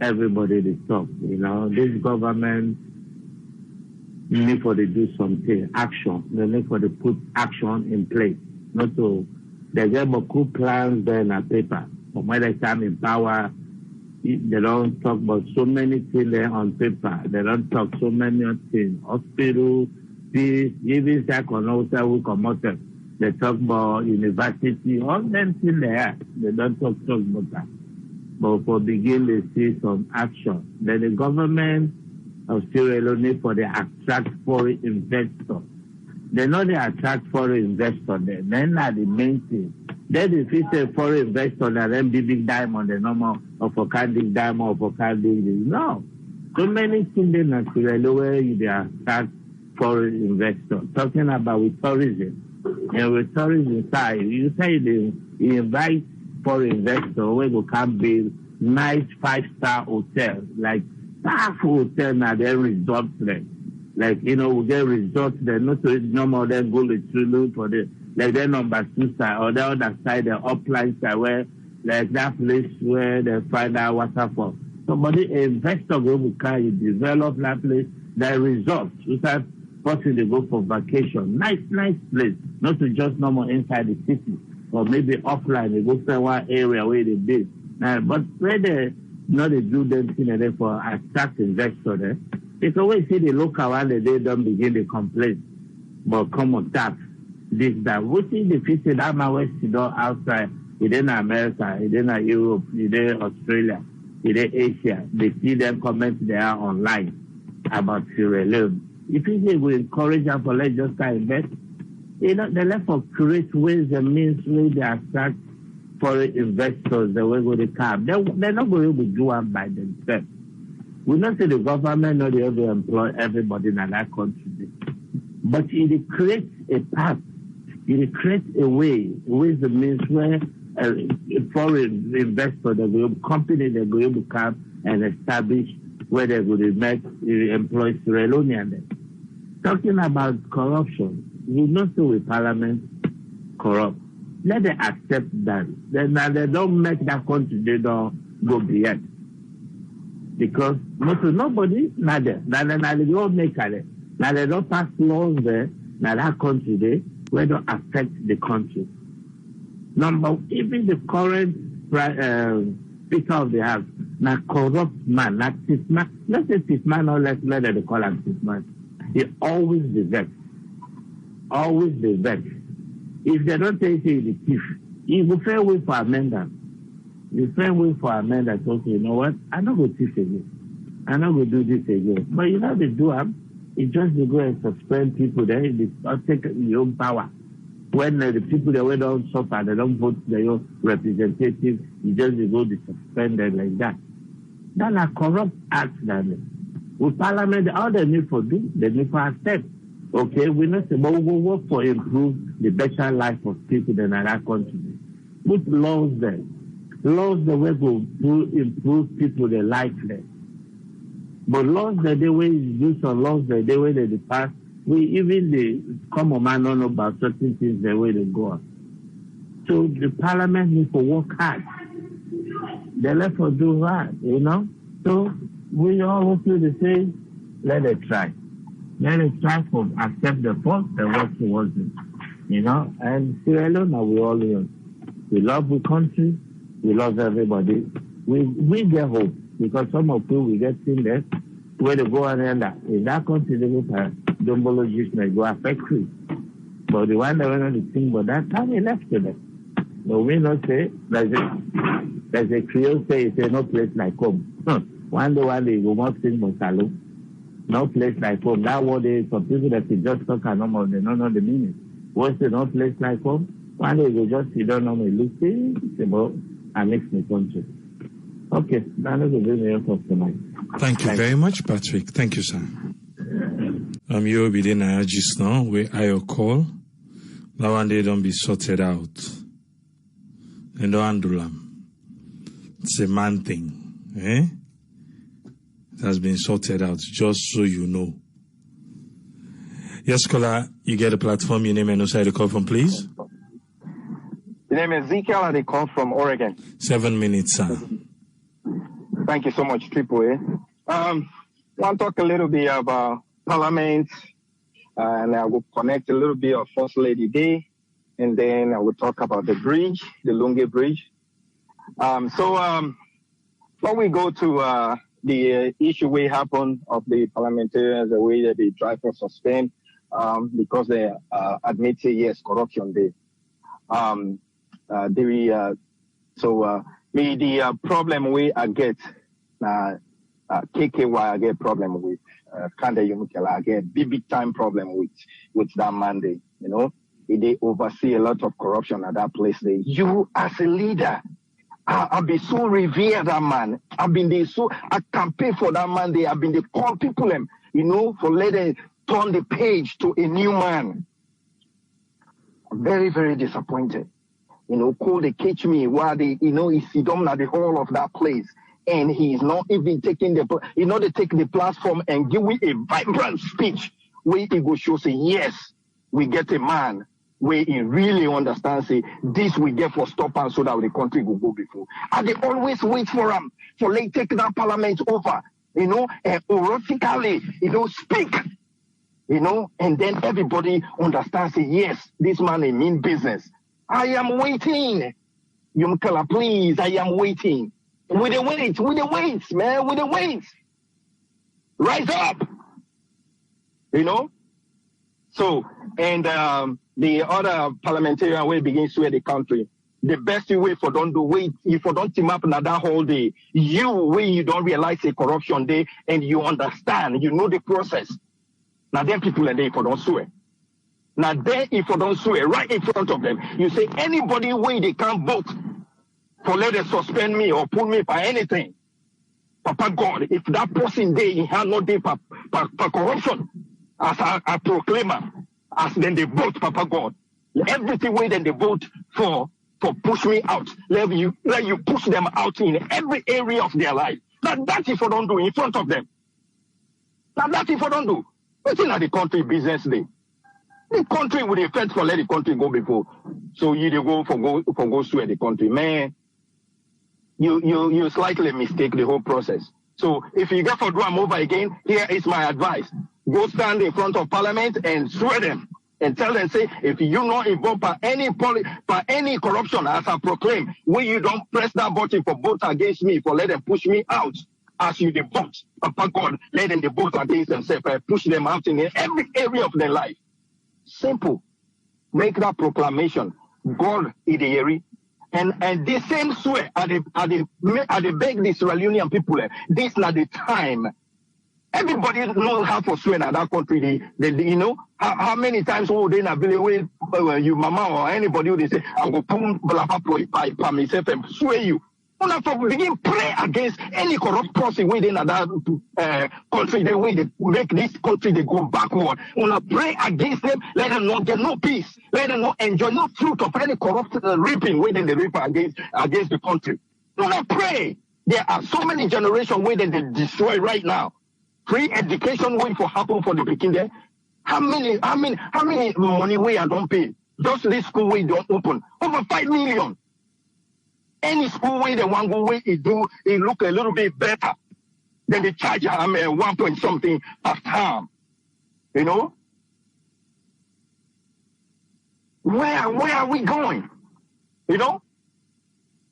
everybody is talk. This government need for to do something, action. They need for to put action in place. Not so they get more plans than a paper. From when they come in power, they don't talk about so many things on paper. They don't talk so many things. Hospital, peace, even second will come out. They talk about university, all them things there. They don't talk about that. But for begin, they see some action. Then the government of Sierra Leone for the attract foreign investors. They know they attract foreign investors there. Then are the main thing. Then if it's a foreign investor that then big diamond, the normal of a candy diamond of a candy. No. So many things in Nigeria where they attract foreign investors. Talking about with tourism. And with tourism side, you say you invite foreign investors where you can build nice 5-star hotel, like staff hotel now they resort there. Like, we get resorts there, not so no more than go to for the like the number 2 side or the other side, the upline side where like that place where they find our waterfall. Somebody investor go to carry develop that place, that resort. You start person they go for vacation. Nice place. Not to just normal inside the city. Or maybe offline they go to one area where they build. But when they do them thing for attract investors, they always see the local one they don't begin to complain. But come on, tax, this, that. What is the future that man west outside, in America, in Europe, in Australia, in Asia, they see them comment there online about Sierra Leone. If you say we encourage them for let's just invest, they left for create ways and means where they attract foreign investors, the way they come. They're not going to do it by themselves. We not say the government not able to employ everybody in that country. But it creates a path, it creates a way, with the means where foreign investors, the company, they're going to come and establish where they're going to employ Sierra Leoneans. Talking about corruption, we not say with Parliament corrupt. Let them accept that. Then they don't make that country, they don't go beyond. Because nobody, neither. Now they don't make it. Now they don't pass laws there, now that country there, where don't affect the country. Even the current Speaker of the House, now corrupt man, not thief man. Let's say thief man, or let's let them call him thief man. He always be vexed. Always be vexed. If they don't take it, the thief, he will fair way for amendment. You fair way for amendment, okay, you know what? I'm not going to thief again. I'm not going to do this again. But you know they do them. It's just to go and suspend people there. They take your own power. When the people that don't suffer, they don't vote their own representatives, you just go to suspend them like that. That's a corrupt act. With Parliament, all they need for do, they need for accept. Okay, we not say, but we will work for improve the better life of people in our country. Put laws there. Laws the way to improve people their life there. But laws that they will do some laws that they way they pass, we even the common man don't know about certain things the way they go on. So the Parliament needs to work hard. They left for do hard, you know. So we all hopefully say, let it try. Let it try to accept the fault and work towards it. You know, and Sierra Leone, we all learn. We love the country, we love everybody. We get hope because some of you we get seen there where they go and end up. In that country, they go for dombologists may go affect you. But the one that went on the thing, but that time he left to them. But we not say, there's a Creole say, it's no place like home. One day, we won't sing Mosalo. No place like home. That word is for people that can just talk and normal, they don't know the meaning. What's the no place like home? One day, you just, you don't normally look, it's about, and makes me country. Okay, that is a very for tonight. Thank you very much, Patrick. Thank you, sir. You will be there just now, where I call. Now one day don't be sorted out. And don't handle them. It's a man thing. Eh? It has been sorted out, just so you know. Yes, caller, you get a platform, your name and also the call from, please. The name is Ezekiel and I call from Oregon. 7 minutes, sir. Thank you so much, Triple A. I want to talk a little bit about Parliament, and I will connect a little bit of First Lady Day, and then I will talk about the bridge, the Lungi Bridge. When we go to the issue we happen of the parliamentarians, the way that they try to suspend because they admit, yes, corruption there. The problem we get, KKY I get problem with, Kanda Yumukela I get big time problem with that mandate, you know. They oversee a lot of corruption at that place there. You as a leader, I've been so revered that man. I campaign for that man there. I've been the call people, you know, for letting turn the page to a new man. I'm very, very disappointed. You know, call they catch me while they, you know, he's sitting at the whole of that place. And he's not even taking they take the platform and give me a vibrant speech where he will show, say, yes, we get a man where he really understands, say, this we get for stop and so that the country will go before. And they always wait for him, for they take that parliament over, you know, and oratically, you know, speak, you know, and then everybody understands, say, yes, this man mean business. I am waiting. Yumkala, please, I am waiting. With the weights, man, with the weights. Rise up. You know? So, and the other parliamentarian will begin to swear the country. The best way for don't do wait if you don't team up another whole day. You don't realize the corruption day and you understand, you know the process. Now then people are there for don't swear. Now then if you don't swear right in front of them, you say anybody way they can't vote for let them suspend me or pull me by anything. Papa God, if that person there he had no day for corruption as a proclaimer, as then they vote, Papa God. Everything way then they vote for push me out. Let you push them out in every area of their life. Now that if you don't do in front of them. Now that if you don't do. What's in the country business day? The country would effect for let the country go before. So you go go swear the country. Man, you slightly mistake the whole process. So if you get for do a move again, here is my advice. Go stand in front of parliament and swear them and tell them, say, if you not involved by any corruption as I proclaim, when you don't press that button for vote against me, for let them push me out, as you the vote, Papa God, let them vote against themselves, push them out in every area of their life. Simple. Make that proclamation. God in the area. And the same swear, I beg the Sierra Leonean people, this is not the time. Everybody knows how to swear in that country. They you know, how many times would they not believe you mama or anybody would say, I will put by myself and swear you. When I begin pray against any corrupt person within that country, the way they make this country they go backward. When I pray against them, let them not get no peace. Let them not enjoy no fruit of any corrupt reaping within the reaper against the country. When I pray, there are so many generations within they destroy right now. Free education waiting for happen for the picking there. How many money we are don't pay? Just this school we don't open. Over 5 million. Any school way they want go way it look a little bit better than the charge 1 point something per term. You know? Where are we going? You know?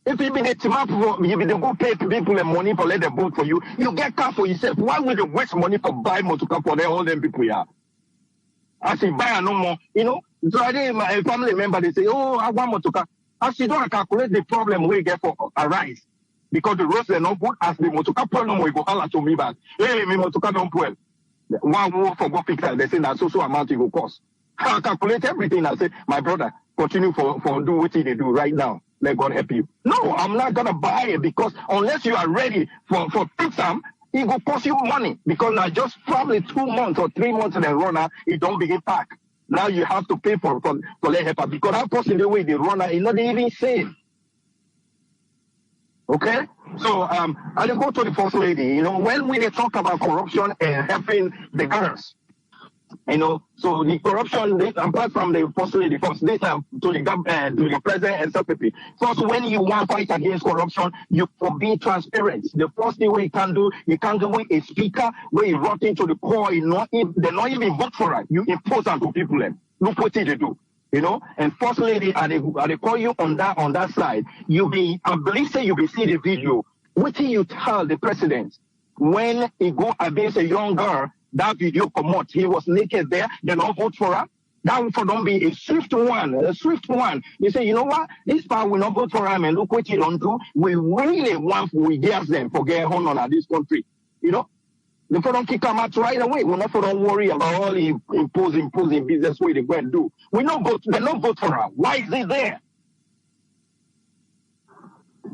If you be the team up for you be the go pay people and money for let them vote for you, you get car for yourself. Why would you waste money for buy motorcar for all them people here? As you buy no more, you know. So I did my family member they say, oh, I want motorcar. As you don't calculate the problem we get for arise. Because the roads are not good as the motorcar problem we go all to me back. Hey, me motorcar don't well. One more for go fix that they say that so amount it will cost. I calculate everything. I say, my brother, continue for do what they do right now. Let God help you. No, I'm not gonna buy it because unless you are ready for fix them, it will cost you money. Because now just probably 2 months or 3 months in a runner, it don't begin pack. Now you have to pay for let help because that person the way they run is not even safe. Okay? So I go to the first lady. You know, when we talk about corruption and helping the girls, you know, so the corruption apart from the first lady, first this to the president and some people. First, when you want to fight against corruption, you be transparent. The first thing you can do with a speaker where you rot into the core, they not even vote for it. You impose on to people. Look what they do. You know, and first lady, they call you on that side. I believe say you be see the video. What do you tell the president when he go against a young girl? That video come out. He was naked there. They don't vote for her. That would don't be a swift one. You say, you know what? This part will not vote for him and look what you don't do. We really want we gas them for get on at this country. You know? They don't kick them out right away. We're not don't worry about all the imposing business way they go and do. They don't vote for her. Why is it there?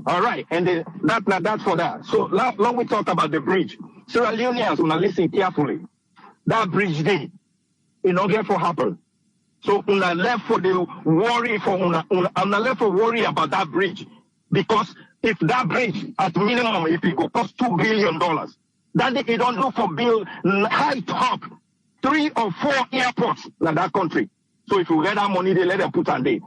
All right, and that's for that. So now we talk about the bridge. Sierra Leoneans, when I listen carefully, that bridge day, it not get for happen. So when I left for the worry I'm not left for worry about that bridge. Because if that bridge at minimum, if it go cost $2 billion, that it don't do for build high top 3 or 4 airports in that country. So if you get that money, they let them put on there.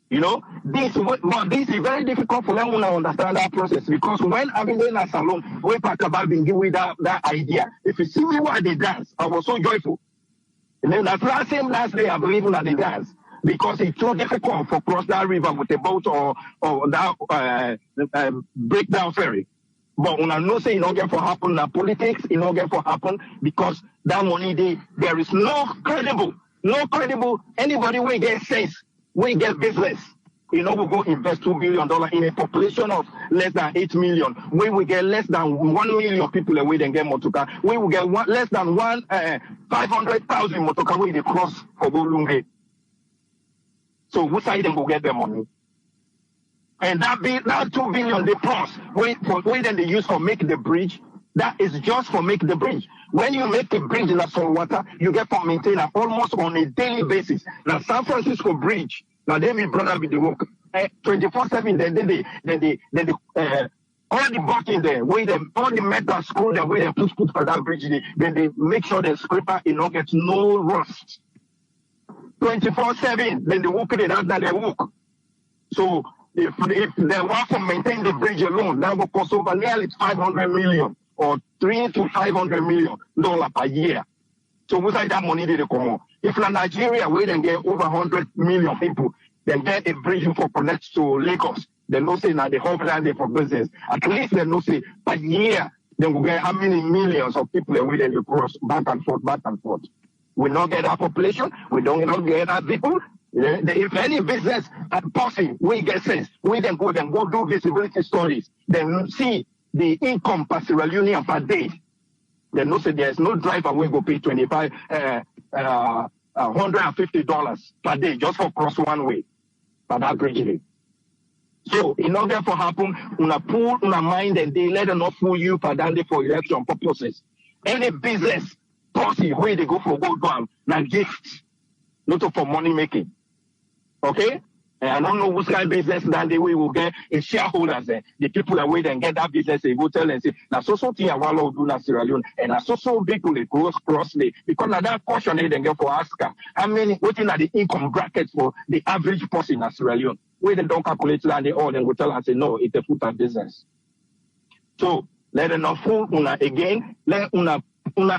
You know, this is very difficult for them to understand that process because when I've been in a salon, we talk about being given that idea. If you see me while they dance, I was so joyful. And then that same last day, I believe that they dance. because it's too difficult for cross that river with a boat or that breakdown ferry. But when I know say it not get for happen na politics, it not get for happen because that money there is no credible anybody will get sense, will get business. We go invest $2 billion in a population of less than 8 million. We will get less than 1 million people away and get motoka. We will get less than 500,000 motoka way they cross for Lungi. So which side them will get their money? And that $2 billion they plus, when then they use for make the bridge, that is just for make the bridge. When you make the bridge in the water, you get for maintenance almost on a daily basis. Now San Francisco Bridge, now they will brother with the work 24/7. Then all the blocking there, all the metal screw there, where they put for that bridge, then they make sure the scraper not get no rust. 24/7, then they walk it out that they walk. So if they want to maintain the bridge alone, that will cost over nearly 500 million or $300 to $500 million per year. So what's that money they come on? If Nigeria we then get over 100 million people, then get a bridge for connect to Lagos, they know say now the whole plan for business. At least they know say per year then we get how many millions of people that we then cross back and forth. We not get our population, we don't get our people. If any business person we get sense, we then go do visibility studies, then see the income per Sierra Leonean per day. They know say there's no driver we go pay $150 per day just for cross one way for that bridge. So in order for happen, una pull una mind and they let them not fool you for that day for election purposes. Any business policy where they go for gold one, na gifts, not for money making. Okay? And I don't know which kind of business that they will get in shareholders. The people that wait and get that business, they go tell and say, now so thing I want to do na Sierra Leone, and I so people they cross the because now that portion they then get for Oscar. How many waiting at the income bracket for the average person in Sierra Leone? Where they don't calculate that they all then go tell and say no, it's a full-time business. So let them not fool una again, let una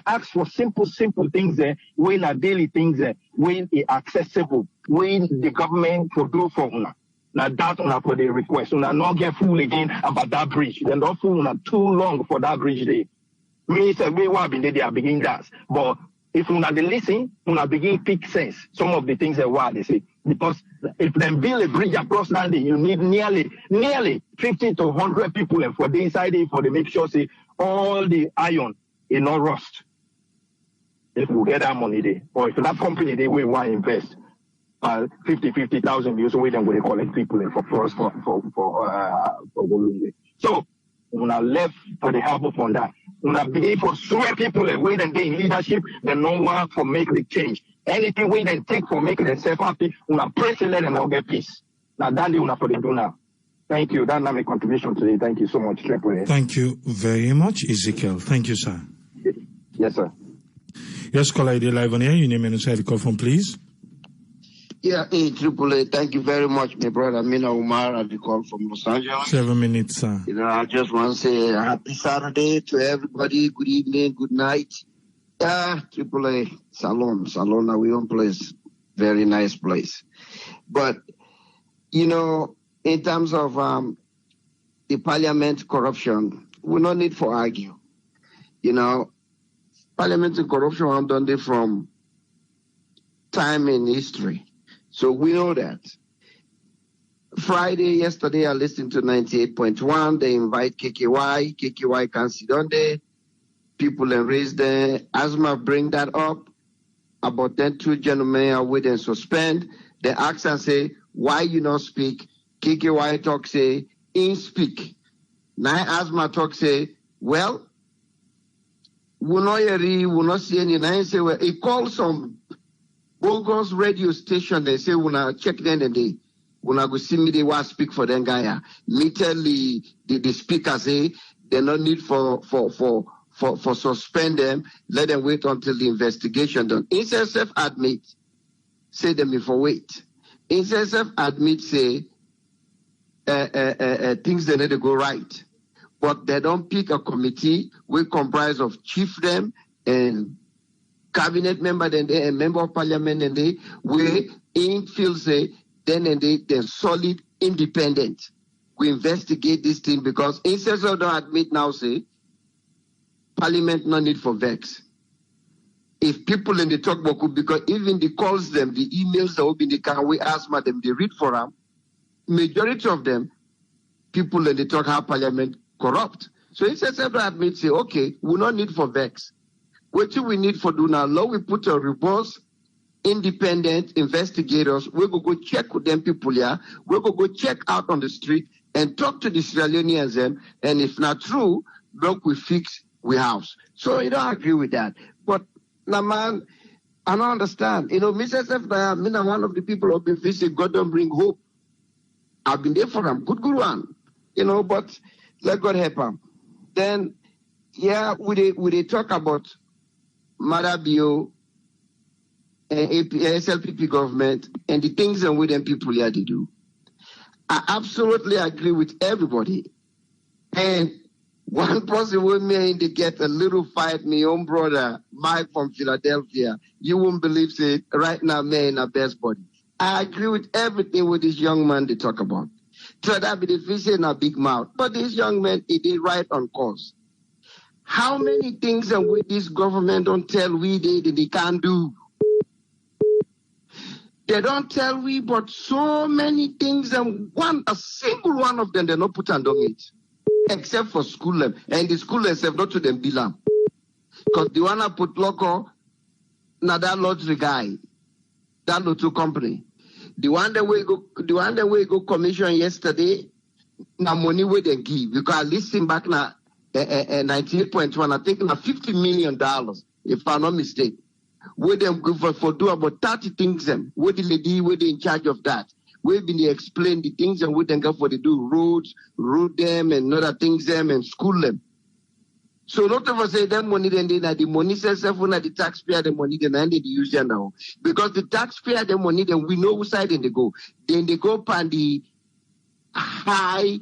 ask for simple things there, when are daily things there, when it's accessible, when the government for do for una. Now that una for the request. Una not get fool again about that bridge. Then don't fool una too long for that bridge there. Me say we want be there begin that. But if una they listen, una begin pick sense. Some of the things that what they say. Because if they build a bridge across land, you need nearly 50 to 100 people and for the inside it for the make sure say all the iron is not rust. If we get that money there, or if that company they will want to invest 50,000 so we then will collect people for Lungi. So when I left for the help on that, when I begin for swear people and wait and they in leadership, they no one for make the change. Anything we then take for making themselves happy, when I press and let them all get peace. Now that they will for the do now. Thank you. That's my contribution today. Thank you so much. Thank you very much, Ezekiel. Thank you, sir. Yes, sir. Yes, caller, ID live on air. Your name and the call from, please. Yeah, AAA. Thank you very much, my brother Mina Umar, at the call from Los Angeles. 7 minutes, sir. I just want to say happy Saturday to everybody. Good evening, good night. AAA, Salon, our own place. Very nice place. But, in terms of the parliament corruption, we no need for argue. Parliamentary corruption have done it from time in history. So we know that. Yesterday, I listened to 98.1. They invite KKY. KKY can sit on there. People and raise their asthma, bring that up. About then, two gentlemen are with and suspend. They ask and say, why you not speak? KKY talk say, in speak. Now asthma talk say, well, we not see any. Now say, well, he called some bogus radio station. They say, we not check them and they go see me, they want speak for them guy. Me tell the speaker say, they no need for suspend them, let them wait until the investigation done. Instead self-admit, say them before wait. Instead self-admit, say things they need to go right. But they don't pick a committee we comprise of chiefdom and cabinet member and a member of parliament and they we in field say, then and they're solid, independent. We investigate this thing because instead of don't admit now say, Parliament no need for vex. If people in the talk book, because even the calls them, the emails that will be in the car, we ask them, they read for them. Majority of them, people in the talk have Parliament corrupt. So instead of admit say, okay, we no need for vex. What do we need for do now? Now we put a robust, independent investigators. We go check with them people here. We go check out on the street and talk to the Sierra Leoneans them. And if not true, look, we fix we house. So you don't agree with that. But now, man, I don't understand. You know, Mrs. F, I'm one of the people who've been facing God don't bring hope. I've been there for them. Good one. You know, but let God help them. Then, yeah, we talk about Marabio and SLPP government and the things and with them people here they do. I absolutely agree with everybody. And one person with me to get a little fight, my own brother, Mike from Philadelphia. You won't believe it. Right now, man, in our best body. I agree with everything with this young man they talk about. So that be the fish in a big mouth. But this young man, he did right on course. How many things and with this government don't tell we they can't do? They don't tell we, but so many things and a single one of them they not put on it. Except for school them. And the school themselves not to them belong. Because the one I put local, now that lottery guy, that lottery company. The one that we go commission yesterday, now money we they give. Because I listen back now 98.1, I think now $50 million, if I'm not mistaken. We them go for do about 30 things them. We the lady we in charge of that. We've been explain the things and we then go for the do roads, road them and other things them and school them. So not of us say that money then the money says when the taxpayer the money then they use them now. Because the taxpayer the money then we know which side then they go. Then they go upon the high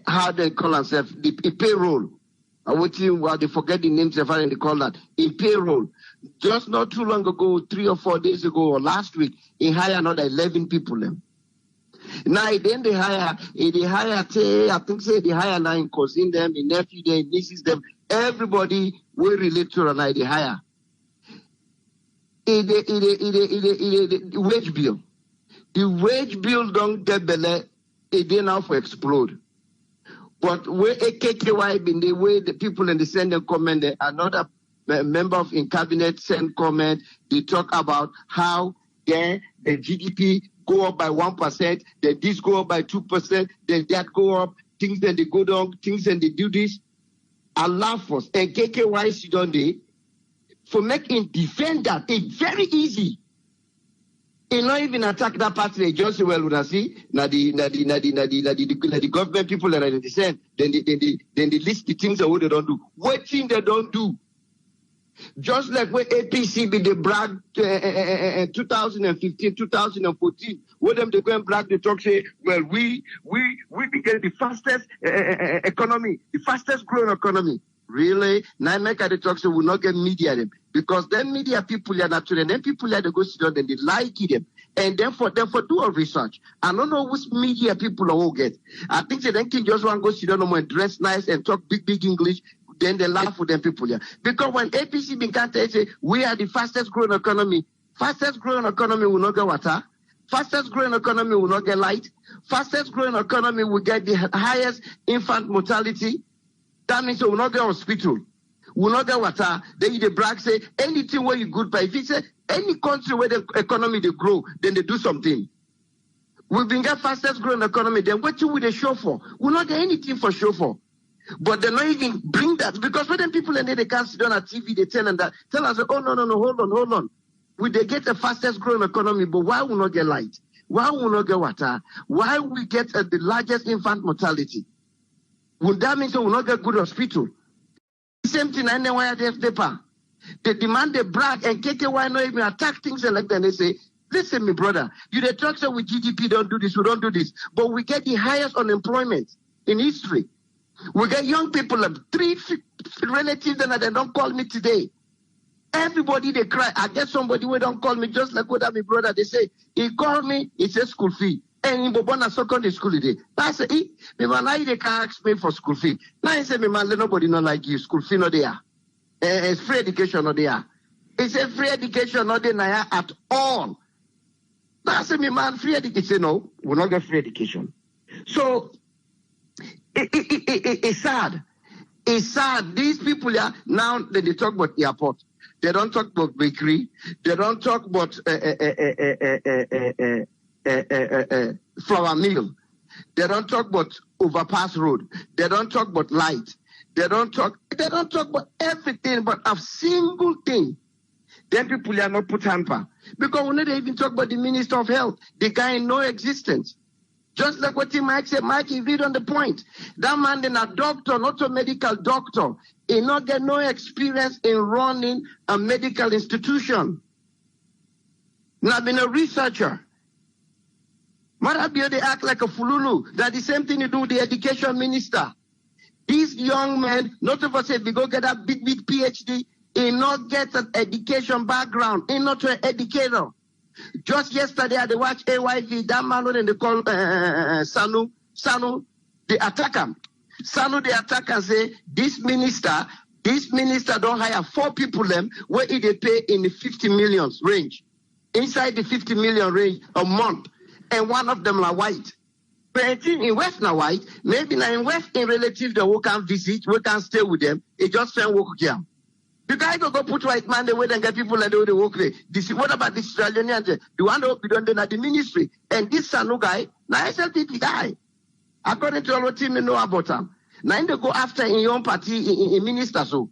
how they call themselves the payroll. They forget the names of how they call that. In payroll. Just not too long ago, 3 or 4 days ago, or last week, he hired another 11 people. Now, then they hire, I think they hire 9 cousins them, the nephew them, nieces them, everybody will relate to and they hire. The wage bill. The wage bill don't get better, it didn't now for explode. But where KKY been the way the people in the Senate comment, another member of in cabinet send comment, they talk about how the GDP go up by 1%, then this go up by 2%, then that go up, things then they go down, things then they do this. I laugh us. And KKY sit on there for making defend that. It's very easy. He not even attack that party. They just say, well, when I see, the government people that are in the same, then they list the things that what they don't do. What thing they don't do? Just like when APC be the brag 2015, 2014, when them they go and brag, they talk say, well, we became the fastest economy, the fastest growing economy. Really? Now make the talk say we not get media them because then media people are natural, and then people are they go sit down and they like them, and then for do a research. I don't know which media people will get. I think they then can just want to go sit down and dress nice and talk big English. Then they laugh with them people here. Because when APC began to say, we are the fastest growing economy will not get water. Fastest growing economy will not get light. Fastest growing economy will get the highest infant mortality. That means we will not get hospital. We will not get water. Then the brag say, anything where you good by. If you say, any country where the economy they grow, then they do something. We've been get fastest growing economy. Then what will they show for? We will not get anything for show for. But they not even bring that because when them people and they can't sit on a TV, they tell us, oh no, hold on. We they get the fastest growing economy, but why will not get light? Why will not get water? Why we get the largest infant mortality? Would that mean so we will not get good hospital? Same thing, and then why they have paper? They demand they brag and KKY not even attack things like that. And they say, listen, my brother, you the talk so with GDP don't do this, we don't do this, but we get the highest unemployment in history. We get young people, 3 relatives that they don't call me today. Everybody they cry. I get somebody who don't call me just like what my brother. They say he called me. He said school fee. And in Bobana secondary school today. I say, me man, now they can't ask me for school fee. Now I say, me man, nobody not like you. School fee not there. It's free education not there. It's a free education not there at all. Now I say, me man, free education. No, we'll not get free education. So it's sad. It's sad. These people are now they talk about airport. They don't talk about bakery. They don't talk about flour mill. They don't talk about overpass road. They don't talk about light. They don't talk about everything but a single thing. Then people are not put hamper. Because we don't even talk about the Minister of Health. The guy in no existence. Just like what Mike said, Mike, he read on the point. That man is a doctor, not a medical doctor. He not get no experience in running a medical institution. Not been a researcher. Marabio, they act like a fululu. That's the same thing you do with the education minister. These young men, not of us say, we go get a big PhD, he not get an education background. He not an educator. Just yesterday, I watched AYV, that man when they call Sanu, they attack him. Sanu, they attack and say, this minister don't hire 4 people them where they pay in the 50 million range. Inside the 50 million range a month. And one of them are white. But in West now white, maybe now in West in relative that we can visit, we can stay with them, it just send work here. The guy go put white man the way and get people and do the work there. What about this Australian? The one that be done at the ministry. And this Sanu guy, now SLPP guy. According to all what team know about him. Now they go after in your own party in minister so.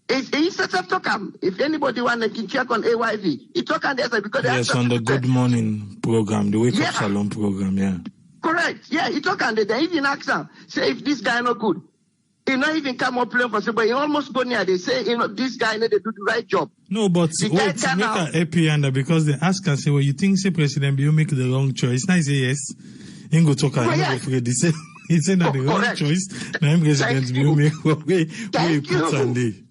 He set up talk him. If anybody want to check on AYV, he talk on there because yes, on the Good Morning program, the Wake Up Salon program, yeah. Correct. Yeah, he talk on there. They even ask him, say if this guy not good. He not even come up playing for say, but he almost go near. They say, this guy need to do the right job. No, but wait, make a happy under because they ask and say, well, you think say President Bill make the wrong choice? Now he say yes. He go talk and go afraid. He say that the wrong choice. Now President Bill make way put on the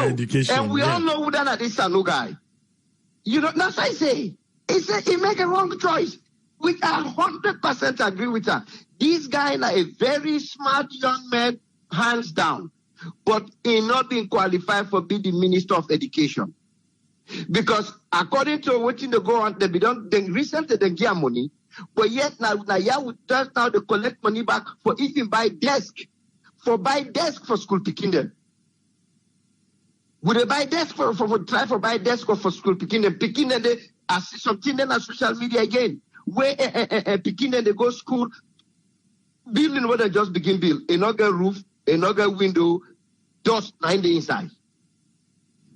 education. And we all know who that is Sanu guy. That's what I say. He said he make a wrong choice. Which I 100% agree with her. This guy is a very smart young man. Hands down, but he not being qualified for being the Minister of Education. Because according to what they go on, they recently they get money, but yet now we just now they collect money back for even buy desk for school picking. Would they buy desk for try for buy desk for school picking they as something then on social media again where picking they go school building what they just begin build another roof. Another window, just in the inside.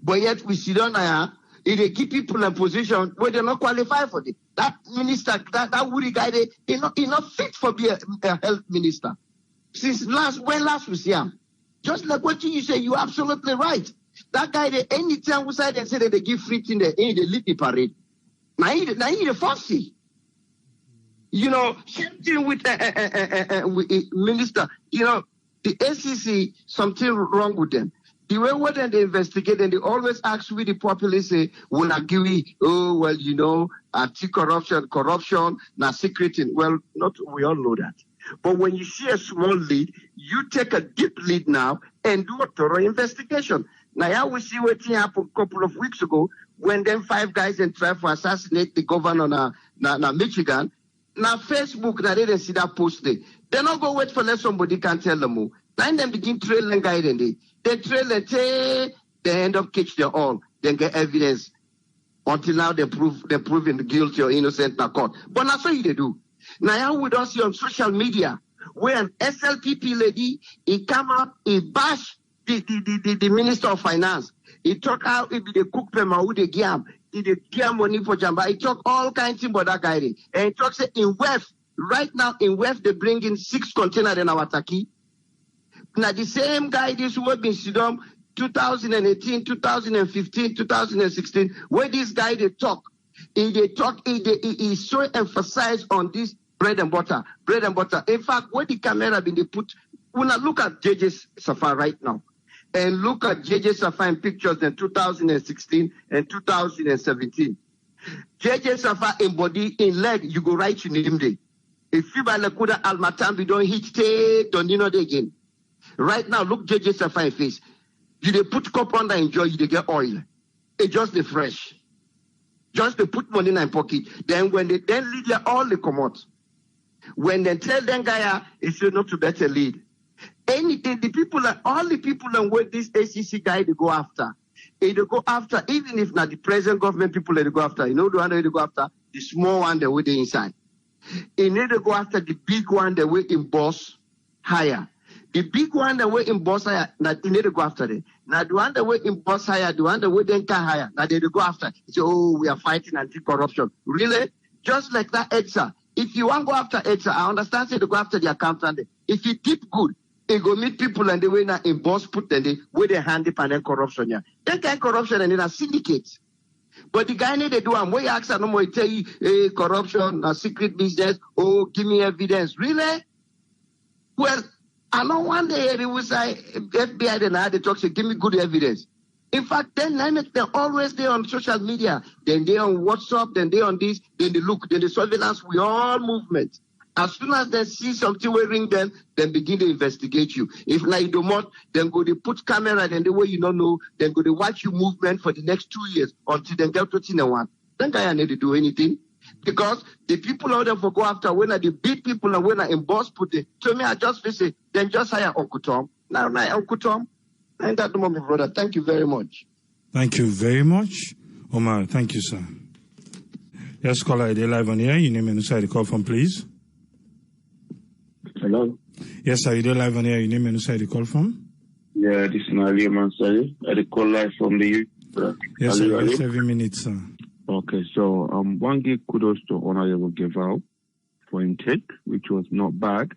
But yet we sit down there, they keep people in position where they're not qualified for it. That minister, that woody guy, he's not fit for being a health minister. Since last we see him. Just like what you say, you're absolutely right. That guy, anytime we say they say that they give free thing, they lead the parade. Now he the fussy. Same thing with minister, the ACC, something wrong with them. The way when they investigate and they always ask we the populace say, well, corruption, now secreting. Well, not we all know that. But when you see a small lead, you take a deep lead now and do a thorough investigation. Now, we see what happened a couple of weeks ago when them 5 guys and tried to assassinate the governor na Michigan. Now, Facebook, now they didn't see that post there. They not go wait for let somebody can tell them more. Then they begin trailing guide and they trail and say they end up catch them all. Then get evidence until now they're proving guilty or innocent in court. But that's what they do. Now we don't see on social media where an SLPP lady he come up, he bash the Minister of Finance. He talk how he be the cook pema who they give money for Jamba. He talk all kinds of things about that guy. And he talks in West. Right now in West, they bring in 6 containers in our Taki. Now the same guy this work in Sidom 2018, 2015, 2016, where this guy he so emphasized on this bread and butter. In fact, where the camera been they put, when I look at JJ's Safari right now, and look at JJ Safai pictures in 2016 and 2017. JJ Safai in body, in leg, you go right to name day. If you buy Lakuda Almatambi don't hit take, don't you know they again. Right now, look JJ Safai face. You they put cup on and enjoy, you they get oil. It just the fresh. Just they put money in my pocket. Then when they then lead there, all they come out. When they tell them guy, it's not to better lead. Anything, the people, all the people and what this ACC guy they go after. They go after, even if not the present government people they go after. You know the one they go after? The small one they way inside. They need to go after the big one they way in boss higher. The big one that way in boss higher, now they need to go after it. Now the one that way in boss higher, the one that way then can higher, now they go after. Say, oh, we are fighting anti-corruption. Really? Just like that EDSA. If you want to go after EDSA, I understand say they go after the accountant. If you dip good, it go meet people and the way now in boss put them the way they hand it and then corruption. Yeah. That kind of corruption and then a syndicate. But the guy need to do and where ask no more tell you hey, corruption, a secret business, oh give me evidence. Really? Well, I know one day they will say FBI then had to talk say give me good evidence. In fact, then they're always there on social media, then they on WhatsApp, then they on this, then they look, then the surveillance with all movement. As soon as they see something will ring them, then begin to investigate you. If now you don't want, then go to put camera, then the way you don't know, then go to watch your movement for the next 2 years until they get to one. Then guy need to do anything. Because the people out there for go after when are the big people and when are in boss put it. So me, I just visit, then just hire Uncle Tom. Now Uncle Tom. And that my brother. Thank you very much. Thank you very much. Omar, thank you, sir. Yes, caller, they're live on here. Your name and inside the call from, please. Hello? Yes, sir, you're live on here. Your name and inside the call from? Yeah, this is Nali Mansari. I call live from the UK. Yes, sir, it's 7 minutes, sir. Okay, so one give kudos to Honorable Gevao for intake, which was not bad.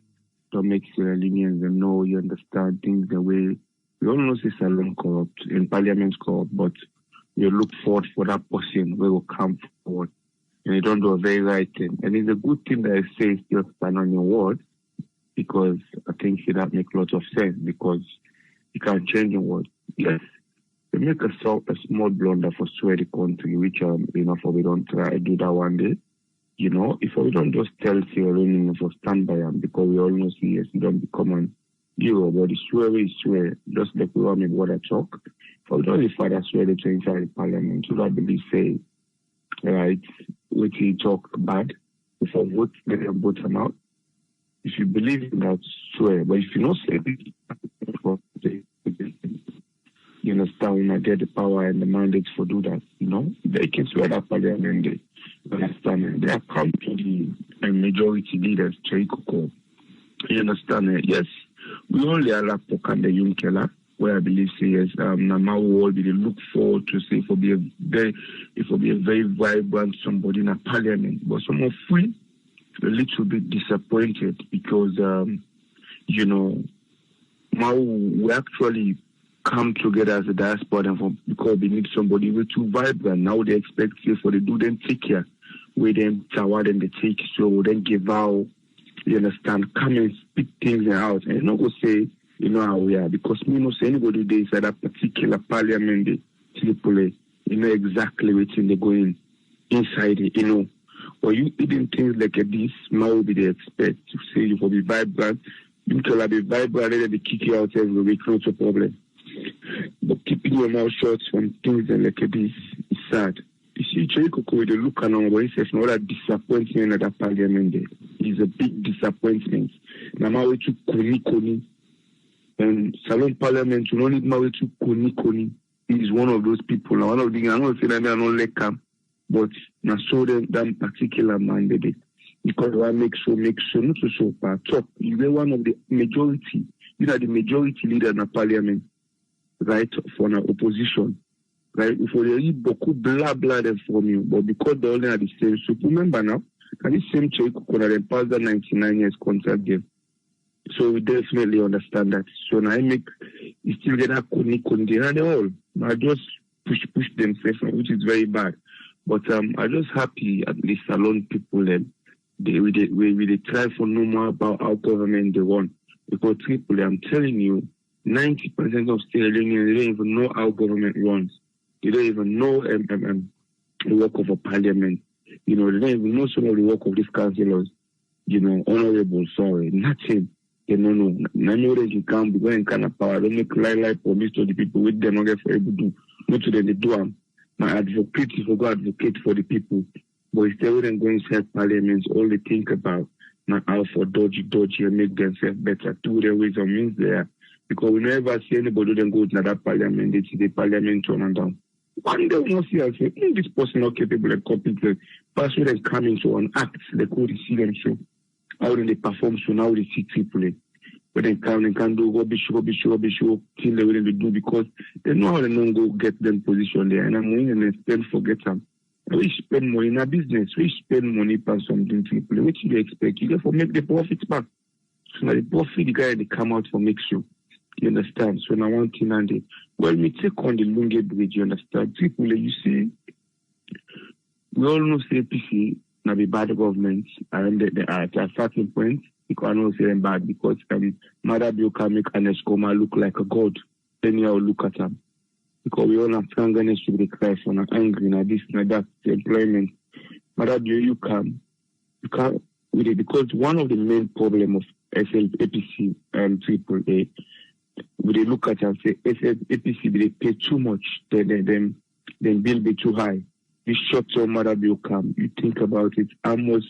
To make Sierra Leoneans and know you understand things the way we all know it's Salon corrupt, in Parliament corrupt, but you look forward for that person who will come forward. And you don't do a very right thing. And it's a good thing that I say still stand on your word, because I think that makes a lot of sense, because you can't change your word. Yes, they make a small blunder for swear the country, which for we don't try to do that one day. You know, if we don't just tell Sierra Leone for stand by them, because we all know yes, you don't become an hero, but the swear is swear, just like we want me what I talk. For we don't father swear the inside the parliament, so that believe say, right, which he talk bad, if I vote, let them vote him out. If you believe in that, swear. But if you don't say it, you understand when I get the power and the mandate for do that, you know, they can swear that parliament. They understand. They come to the majority leaders, Chaikoko. You understand? Yes, we only allow Pokan the Yunkela, where I believe say yes, Nama will be look forward to say it will be a very vibrant somebody in a parliament. But some of we a little bit disappointed because you know, now we actually come together as a diaspora because we need somebody with too vibrant. Now they expect for the do them take care, with them tower and they take so then give out, you understand, come and speak things out and not go say, you know how we are, because me no say anybody they inside that particular parliament people, you know exactly what's in the going inside it, you know. Or you eating things like this, now be they expect to say you will be vibrant, you can be vibrant and they kick you out every week, not a problem. But keeping your mouth shut from things like this is sad. You see, Chaikoko, the look around where he says, no, that disappointment at that parliament there is a big disappointment. Now, my way to Koni, and Salon Parliament, you don't need my way to Koni. He is one of those people. Now, one of the, I'm not saying that they are not like him, but now, so that particular man, they because I make sure, not to show talk. You are one of the majority, you know, the majority leader in the parliament, right, for an opposition. Right, for the boku blah blah them from you, but because they only are the same. So remember now, and this same check could have passed the 99 years contract game. So we definitely understand that. So now I make you still get a koni and they all. I just push themselves, which is very bad. But I just happy at least Salon people them. They try for no more about our government they want. Because people, I'm telling you, 90% of Sierra Leoneans, they don't even know how government runs. They don't even know the work of a parliament. They don't even know some of the work of these councillors. Honorable, sorry, nothing. They don't know. None of them can be going kind of power. They make life for me to the people with them, not get for able to do. Not to them, they do them. My advocate, if I go advocate for the people, but instead of them going to parliaments, all they think about now how for dodgy and make themselves better. Two the ways or means there. Because we never see anybody then go to that parliament, they see the parliament turn and down. One day we not see and say, this person not capable and competent. Person then come into an act, they could see them show. How then they perform so now they see people. But they can do rubbish till they will do because they know how they don't go get them position there. And I'm willing and spend forget them. We spend money in a business. We spend money for something people. What do you expect? You therefore make the profits back. So now the profit, the guy they come out for makes you. You understand? So now one thing and the when we take on the Lungi bridge, you understand? People, you see, we all know APC now be bad government and at a certain point, you cannot say them bad because Mother Bill can make an Escoma look like a god. Then you all look at them. Because we all have strangeness to the Christ and angry and this and that employment. Mother Bill, you can't with it because one of the main problem of APC and AAA, we they look at and say APC they pay too much, then bill be too high. This short-term Mother Bill come, you think about it, almost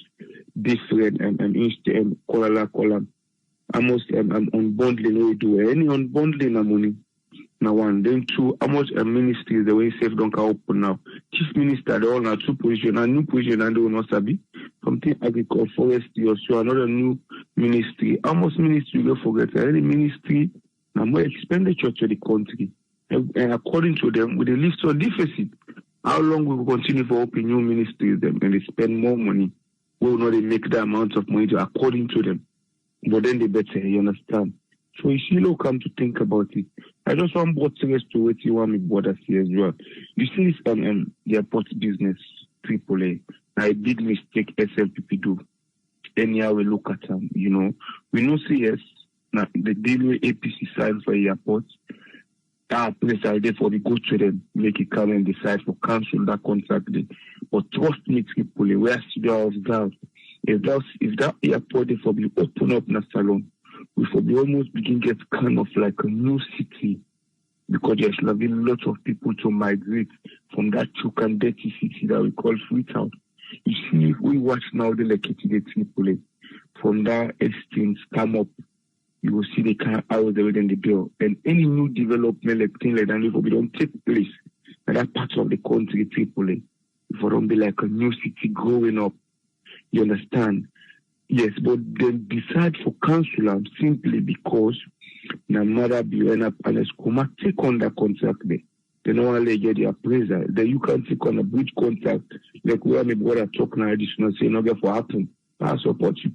different and column. Almost unbundling we do any unbundling of money. Now one, then two, almost a ministry the way safe don't open now. Chief minister they all have two positions, a new position and they will not sabi. Something agriculture, forestry or so another new ministry. Almost ministry you forget any ministry now more expenditure to the country. And according to them, with a list of deficit, how long we will continue for open new ministries them and they spend more money? We will not make the amount of money according to them. But then they better, you understand? So you see, come to think about it. I just want both to what you want me bother see as well. You see this the airport business, AAA. A big mistake SLPP do. Anyhow we look at them, we know CS now the deal with APC side for airports. Place are there for we go to them, make it come and decide for cancel that contract day. But trust me, AAA, we are still of doubt. If that airport for be open up na salon, we for be almost begin get kind of like a new city because there's been a lot of people to migrate from that choke and dirty city that we call Freetown. You see, if we watch now the Lekiti AAA from that Hastings come up, you will see the car out there within the bill. And any new development like thing like that, if we don't take place in that part of the country, AAA, if we don't be like a new city growing up. You understand? Yes, but then decide for council simply because na Mother Bill and Escoma take on that contract there. They don't want to get the appraiser. Then you can take on a bridge contract like where my brother talk now additional say no get for happen. I support you.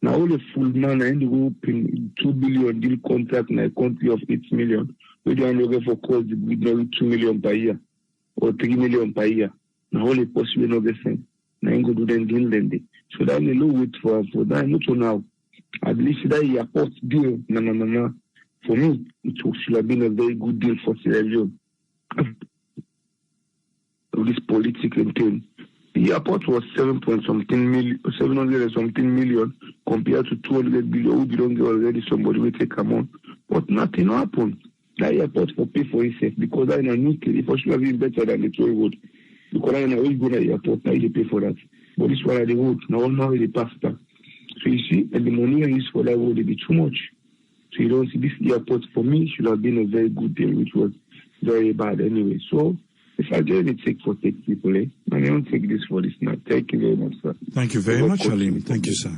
Now all the full man in the group in 2 billion deal contract in a country of 8 million. We don't get for cost the bridge now 2 million per year or 3 million per year. Now all the possible no get same. Now go do them deal then. So that we no wait for that. Not for now. At least that airport deal. No. For me, it should have been a very good deal for Sierra Leone. This political thing. The airport was 700 and something million compared to 200 billion. We don't get already somebody will take them on. But nothing happened. That airport for pay for itself because I know new city for sure have been better than the toll road. Because I know we go to the airport, now they pay for that. But this one are the road. Now they pass that. So you see, and the money I use for that road, it be too much. So you don't see this airport for me should have been a very good deal, which was very bad anyway. So if I get it, take people, and I don't take this for this now. Thank you very much, sir. Thank you very much, Halim. Thank you, sir.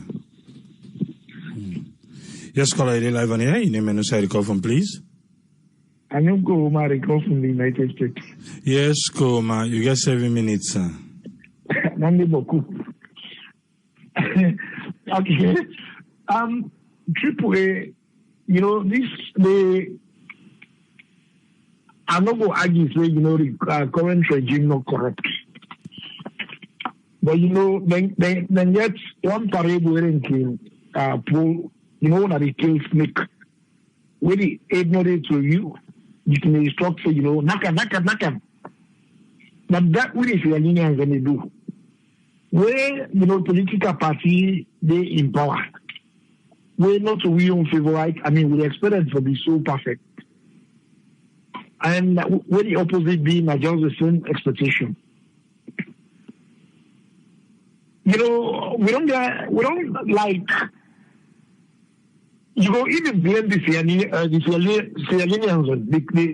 Yes, caller, live on air. Your name and where you call from, please. I know Koma, I call from the United States. Yes, Koma, you got 7 minutes, sir. Nandi Boku. Okay. AAA, I'm not going to argue, say, the current regime not corrupt. But, then yet, one parade wearing pull, that the king snake. when he ignorant to you, you can instruct for, naka. But that what is the linear going to do? Where, political party, they in power. We're not we on favorite. I mean, we expect it to be so perfect. And when the opposite being just the same expectation. We don't like, even blame the Sierra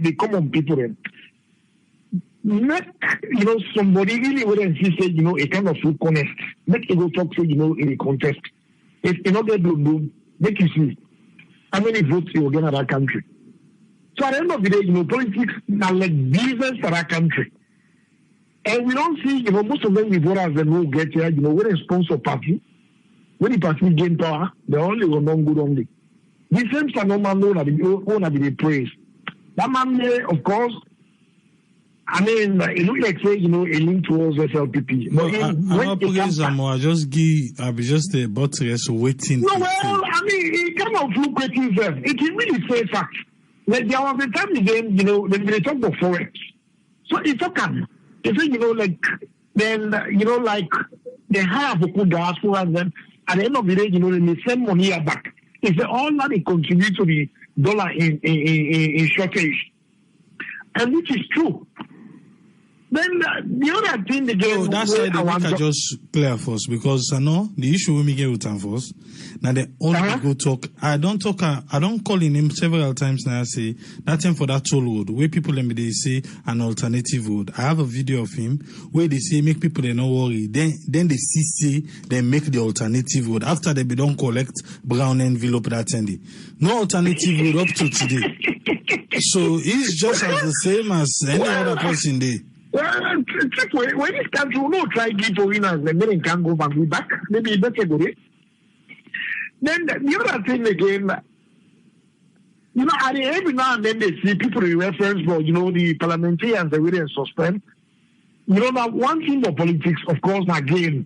the common people. Make, somebody really would insist, a kind of food connect. Make you go talk to, in a contest. If you not get boom, make you see how many votes you will get in that country. So at the end of the day, politics are like business for that country. And we don't see, most of them we voters that will get here, when they sponsor party, when the party gain power, they only will not good only. The same normal know that the praise. That man there, of course, I mean, it looks like, say, a link towards SLPP. No, I just give, I'll be just a buttress waiting. No, well, I mean, it kind of look like himself. It can really say fact. Like, there was a time again, when they talk about forex. So it's okay. They say, then, like, they have a good diaspora, and then at the end of the day, they send money back. It's all that they contribute to the dollar in shortage. And which is true. Then the other thing again, that's why the week I just clear first, because I know the issue with me get with them first. Now they only go talk. I don't call in him several times now. I say that time for that toll road where people let me they say an alternative road. I have a video of him where they say make people they not worry. Then they see they make the alternative road after they don't collect brown envelope that ending. No alternative road up to today. So it's just as the same as any other person there. Well, when this country will not try to give winners, then they can go back. Maybe that's a good way. Then the other thing again, every now and then they see people in reference for, the parliamentarians they will suspend. That one thing of politics, of course, again.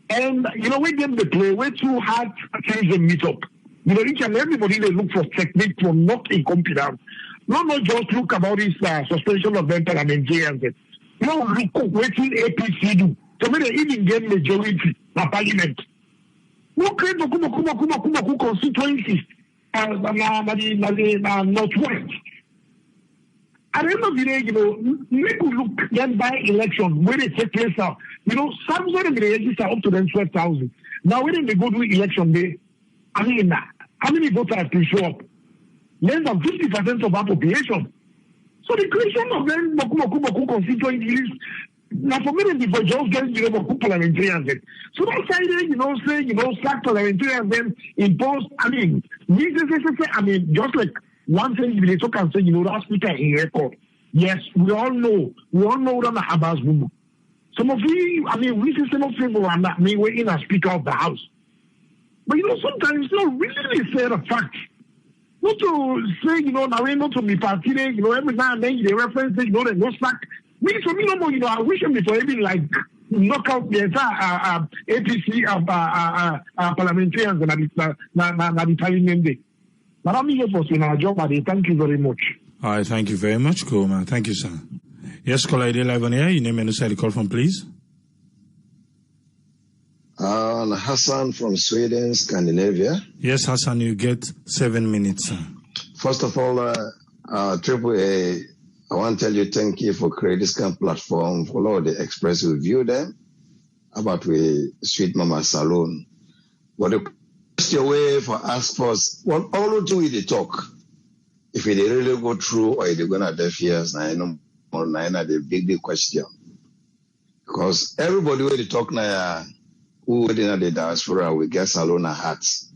And, when them they play, way too hard things they meet up. Each and everybody they look for technique for not incompetence. Not just look about this suspension of them parliamentarians. Look what APC do. So when they even get majority in parliament. We create the constituencies Northwest. At the end of the day, make we look then by election where they take place out. Some of them register up to them 12,000. Now when they go to election day, I mean, how many voters can show up? Less than 50% of our population. So the creation of them Boku constituencies, now for me, before just getting Boku parliamentarians. So that's why they, sack parliamentarians then impose. I mean, just like one thing they talk and say, that speaker in record. Yes, we all know that Abbas Bumu. Some of you, we see some of people are not me in a speaker of the house. But sometimes it's not really fair a fact. Not to say, not to be party, every now and then they reference it, they go back. Me, so me no more, I wish them before even like knock out the entire APC parliamentarians and the parliament day. But I'm here for our job, and thank you very much. All right, thank you very much, Koma. Thank you, sir. Yes, caller ID live on air. Your name and the call from, please. Hassan from Sweden, Scandinavia. Yes, Hassan, you get 7 minutes, sir. First of all, AAA, I want to tell you thank you for creating this kind of platform for all the express review them about we Sweet Mama Salon. But the question way for us first, what all do we talk? If they really go through or they're gonna deaf ears, the big question. Because everybody when they talk now, who in the diaspora we get Salon hats.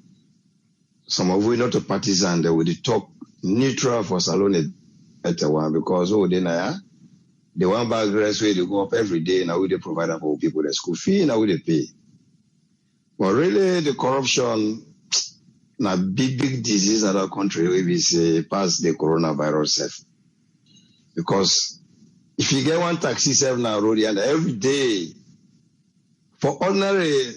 Some of we not a partisan, they will talk neutral for Salon better one because the one bag dress where they go up every day now we they provide for people the school fee now we they pay. But really the corruption na big disease in our country where we say past the coronavirus. Because if you get one taxi 7 now road and every day for ordinary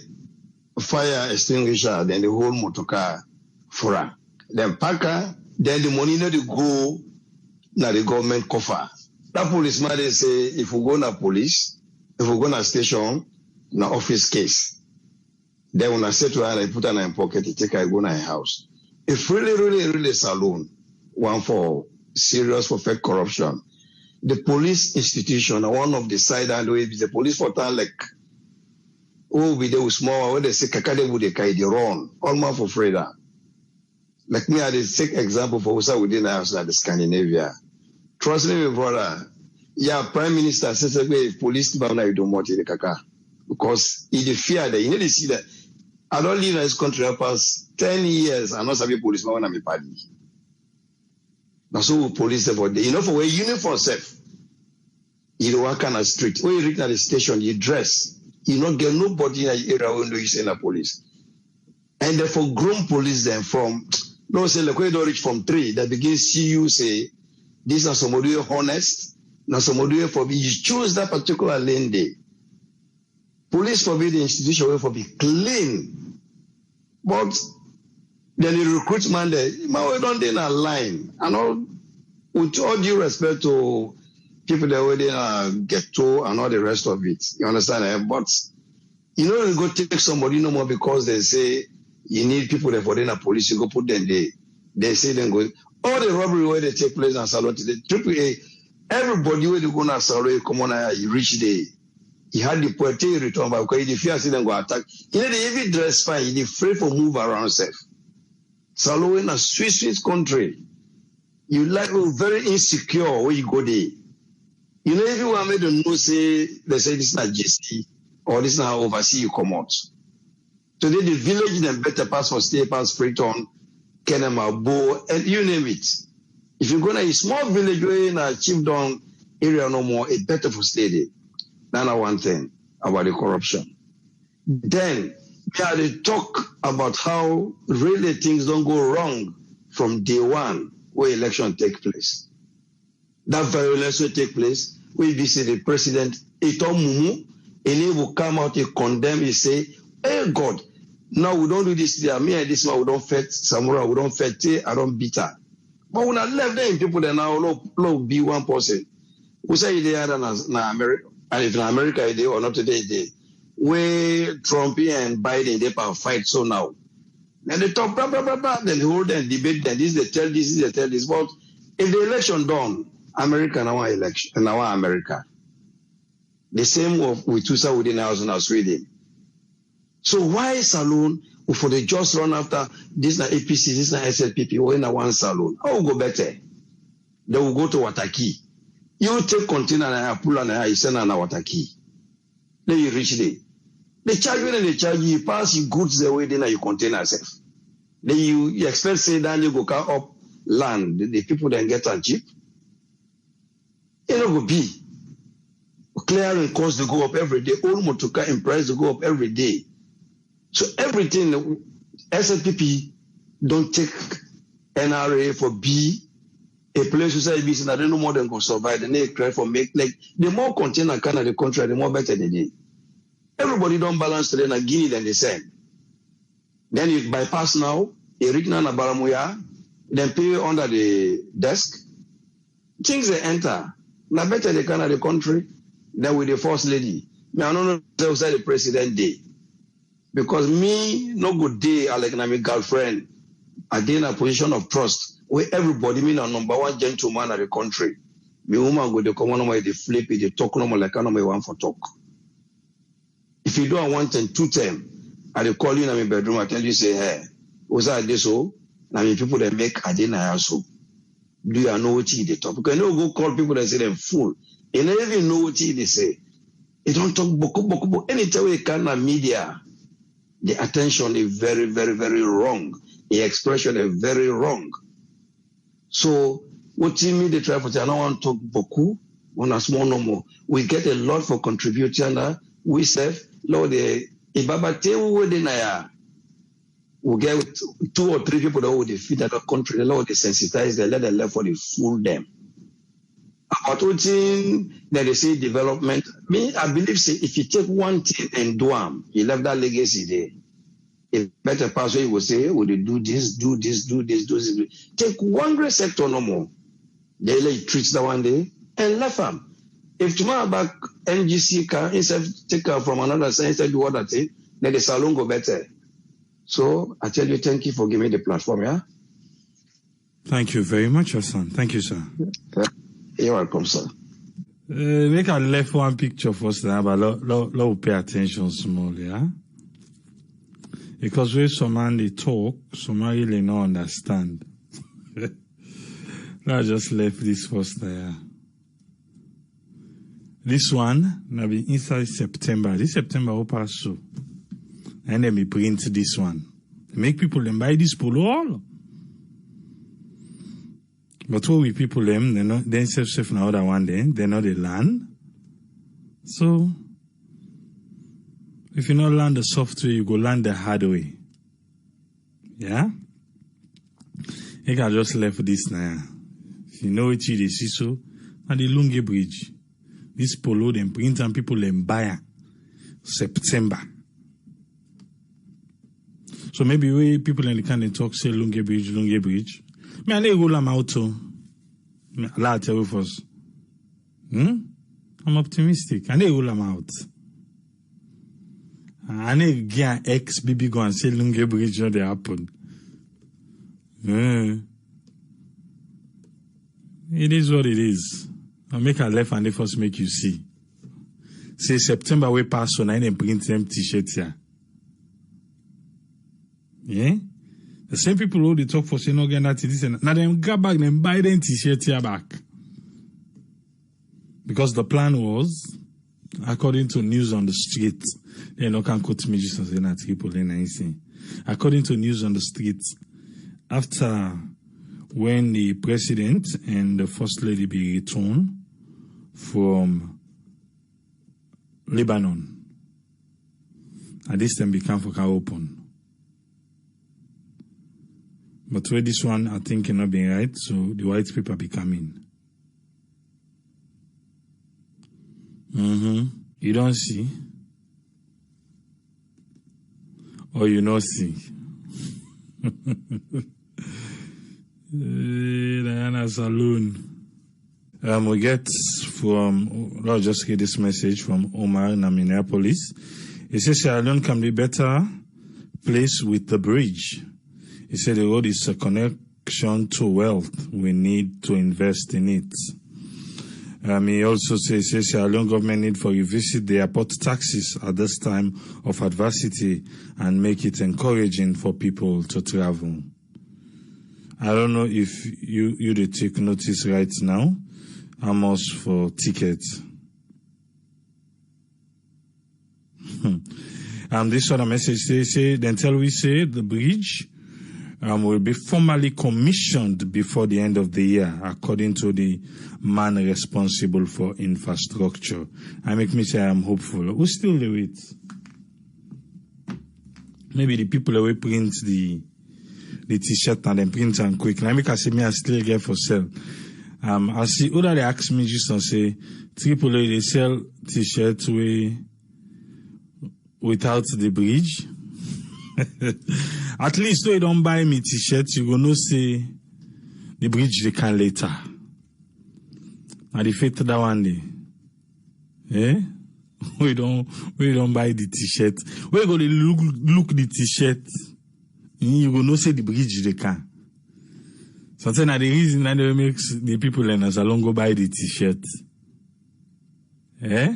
fire extinguisher, then the whole motor car for then packer, then the money not go na the government coffer. That policeman they say if we go na police, if we go na station, na office case, then when I say to her, I put her in my pocket, I take her, I go na her house. If really saloon, one for serious for fake corruption, the police institution are one of the side and way the police for town like be there with small when they say kakade would they carry the run almost for Freda. Like me, I take example for what's within the house like the Scandinavia. Trust me, my brother. Yeah, Prime Minister says if police now you don't want the kaka because he the fear that you need to see that I don't live in this country for past 10 years and not have police when I'm a party. Now so police about the for wear uniform safe. You work on a street. When you reach at the station, you dress. You not get nobody in the area when you say the police. And therefore grown police then from no say like when you don't reach from 3 that begin see you say this is somebody honest, now somebody for be you choose that particular lane day. Police for be the institution will for be clean. But then the recruitment there, man, we don't in a line. And all with all due respect to people that already get to and all the rest of it. You understand? But you know, you go take somebody no more because they say you need people there for the police, you go put them there. They say then go all the robbery where they take place in Salon, the AAA, everybody where they go to Salon, come on, you reach there. He had the poetry return back because if you see them go attack, you know, they even dress fine, they afraid for move around self. Salon in a Swiss country, you like very insecure when you go there. You know, everyone made them know say they say this is not GC or this is not overseas you come out. Today the village them better pass for stay pass Freeton, Kenema, Bo, and you name it. If you go to a small village where in a chiefdom area no more, it's better for stay there. That's one thing about the corruption. Then they talk about how really things don't go wrong from day one where election take place. That violence will take place. We visit the president, Eton Mumu, and he will come out and condemn, he say, hey God, now we don't do this there. Me and this one, we don't fight Samurai, we don't fight tea, I don't beat her. But when I left there, people that now low be one person. We say they are in America, and if in America they or not today, they where Trump and Biden they fight so now. Then they talk, blah, blah, blah, blah, then they hold and debate, then this they tell this. But if the election done, America now election, and now America. The same with Tusa within the house in Sweden. So why saloon for the just run after this na APC, this na SLPP, or in a one saloon? How will go better? They will go to Wataki. You take container and pull on you send on Wataki. Then you reach there. They charge you and they charge you pass your goods the way then you container self. Then you expect say then you go car up land, the people then get a jeep. It will be clearing costs to go up every day, old motorcar in price to go up every day. So everything SLPP don't take NRA for B, a place to say B, so that they no more than go survive. Then they cry for make like the more container can of the country, the more better they did. Everybody don't balance today na Guinea than they said. Then you bypass now, Erikna na Baramuya, then pay under the desk. Things they enter. Now better they can of the country than with the first lady. Me I don't know say the president day. Because me no good day like my girlfriend. I did in a position of trust where everybody mean a number one gentleman of the country. Me woman go the come on way they flip it, they talk no more like I know me one for talk. If you don't want 10, 2 10, I will call you in my bedroom, I tell you say, hey, was that this so? Now people that make a dinner also. Do you know what they talk? Because you go call people that say them fool. You never even know what they say. You don't talk boku. Anytime you can na media, the attention is very, very, very wrong. The expression is very wrong. So what you mean they try for I don't want to talk boku, on a small no more. We get a lot for contributing we serve. Lord, the Ibabate we get 2 or 3 people that will defeat that country. The Lord, they sensitize them, let them left for the fool them. About what thing that they say development, me, I believe say if you take one thing and do them, you left that legacy there. a better person will say, will they do this, do this, do this, do this. Take one great sector no more. They let you treat that one day and left them. If tomorrow back NGC can instead take her from another side, instead do other thing, then the salon go better. So I tell you, thank you for giving me the platform, yeah? Thank you very much, Hassan. Thank you, sir. You're welcome, sir. Make I left one picture first now, but we'll pay attention small, yeah? Because when someone they talk, someone really not understand. I just left this first there. This one, now be inside September. This September will pass so. And then we print this one. Make people them buy this polo all. But what we people them, they not then safe now other one then, they know the land. So if you not learn the software, you go learn the hard way. Yeah? I can just left this now. If you know it, they see so. And the Lungi Bridge. This polo, them print and people them buy September. So maybe we people in the can talk say Lungi Bridge, Lungi Bridge. Me I go am out to. Allah tell you first. I'm optimistic. I go am out. I get ex baby go and say Lungi Bridge not they happen. It is what it is. I'll make a left and they first make you see. Say September we pass on and print them t-shirts here. Yeah? The same people who they talk for saying no get that this and now them go back and buy them t-shirts here back. Because the plan was, according to news on the street, they no can quote me just as that people in anything. According to news on the street, after when the president and the first lady be returned from Lebanon, and this time become for open. But where this one, I think, cannot be right, so the white paper be coming. You don't see? Or you not see? Diana Saloon. We get from, I'll just get this message from Omar in Minneapolis. He says Sierra Leone can be better placed with the bridge. He said the road is a connection to wealth. We need to invest in it. He also says Sierra Leone government need for revisit the airport taxes at this time of adversity and make it encouraging for people to travel. I don't know if you take notice right now. How much for tickets? This other message they say, then tell we say the bridge will be formally commissioned before the end of the year, according to the man responsible for infrastructure. I make me say I'm hopeful. Who still do it? Maybe the people who print the t-shirt and then print and quick. Now make I say me I still get for sale. I see other they ask me just to say AAA they sell t-shirts without the bridge. At least though you don't buy me t-shirts, you gonna say the bridge they can later. And the fate that one day. Eh? We don't buy the t-shirt. We go to look the t-shirt. You gonna say the bridge they can. Something that the reason that they makes the people in a salon go buy the t-shirt. Eh?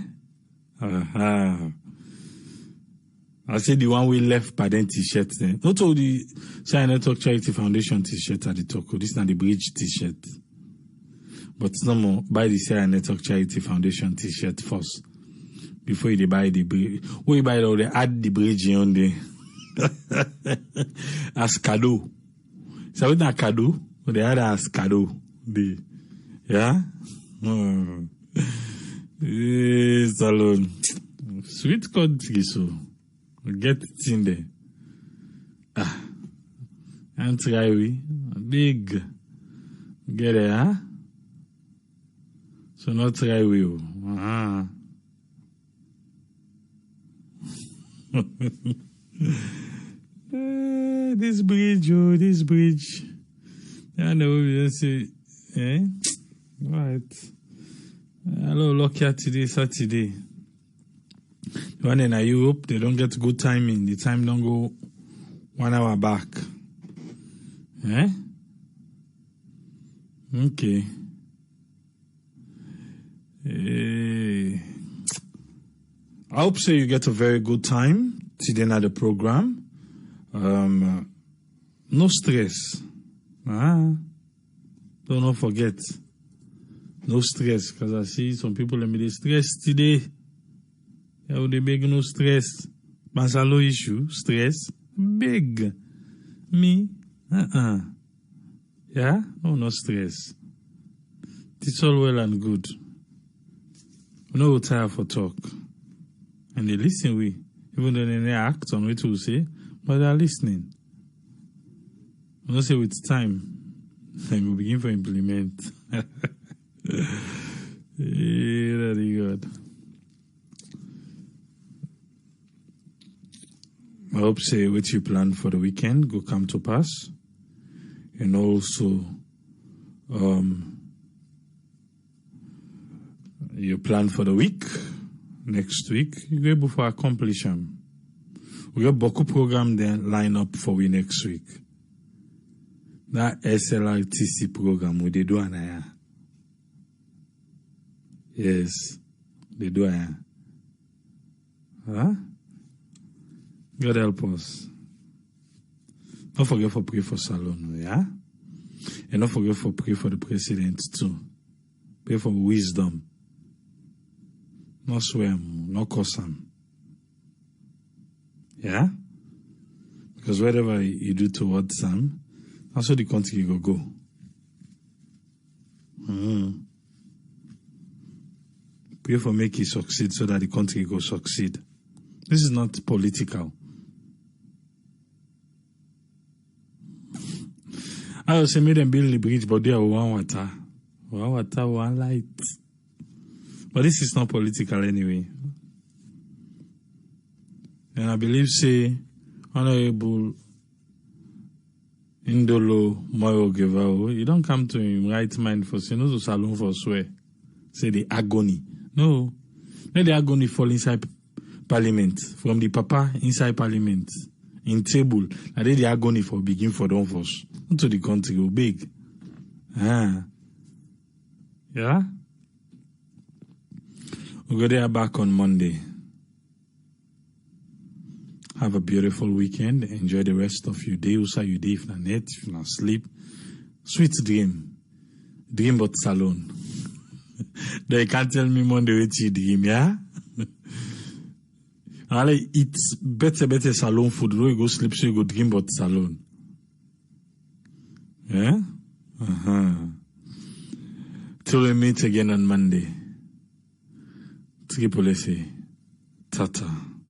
I say the one we left by then t-shirt then. Not all the Sierra Network Charity Foundation t-shirt at the Toko. This is not the bridge t-shirt. But no more buy the Sierra Network Charity Foundation t-shirt first. Before you buy the bridge. When you buy it, they add the bridge on there. As cadeau. So it's not cadeau. They add as cadeau. Yeah? It's alone. Sweet country, so. Get it in there. And try we. Big. Get it, huh? So not try we. This bridge, this bridge. I know you say, right. Hello, lucky today, Saturday. When in Europe, they don't get good timing. The time don't go 1 hour back. Okay. I hope so you get a very good time today at the program. No stress. Don't not forget. No stress, because I see some people let me they stress today. Yeah, they big no stress. Masalo issue, stress, big. Me, Yeah, no stress. It's all well and good. We no tired for talk. And they listen we. Even though they act on what we say, but they are listening. We don't say with time. Then we begin to implement. Very good. I hope say what you plan for the weekend go come to pass. And also you plan for the week, next week, you're able to accomplish them. We got beaucoup program then line up for we next week. That SLRTC program we they do anaya. Yes, they do anaya. Huh? God help us. Don't forget to pray for Salon, yeah? And don't forget to pray for the president too. Pray for wisdom. No swear, no curse him. Yeah? Because whatever you do towards him, that's how the country will go. Pray for make it succeed so that the country will succeed. This is not political. I also made them build the bridge, but they are one water. One water, one light. But this is not political anyway. And I believe, say, Honorable Indolo Moyo Gevao, you don't come to him right mind for say, no to salon for swear. Say the agony. No. Let the agony fall inside parliament. From the papa inside parliament. In table. And then the agony for begin for the us. Not to the country go big. Yeah? We'll go there back on Monday. Have a beautiful weekend. Enjoy the rest of your day. Usa your day if not net, if not sleep. Sweet dream. Dream but salon. They can't tell me Monday what you dream, yeah? I'll eat better salon food. You go sleep so you go dream but salon. Yeah? Till we meet again on Monday. Triple F. Tata.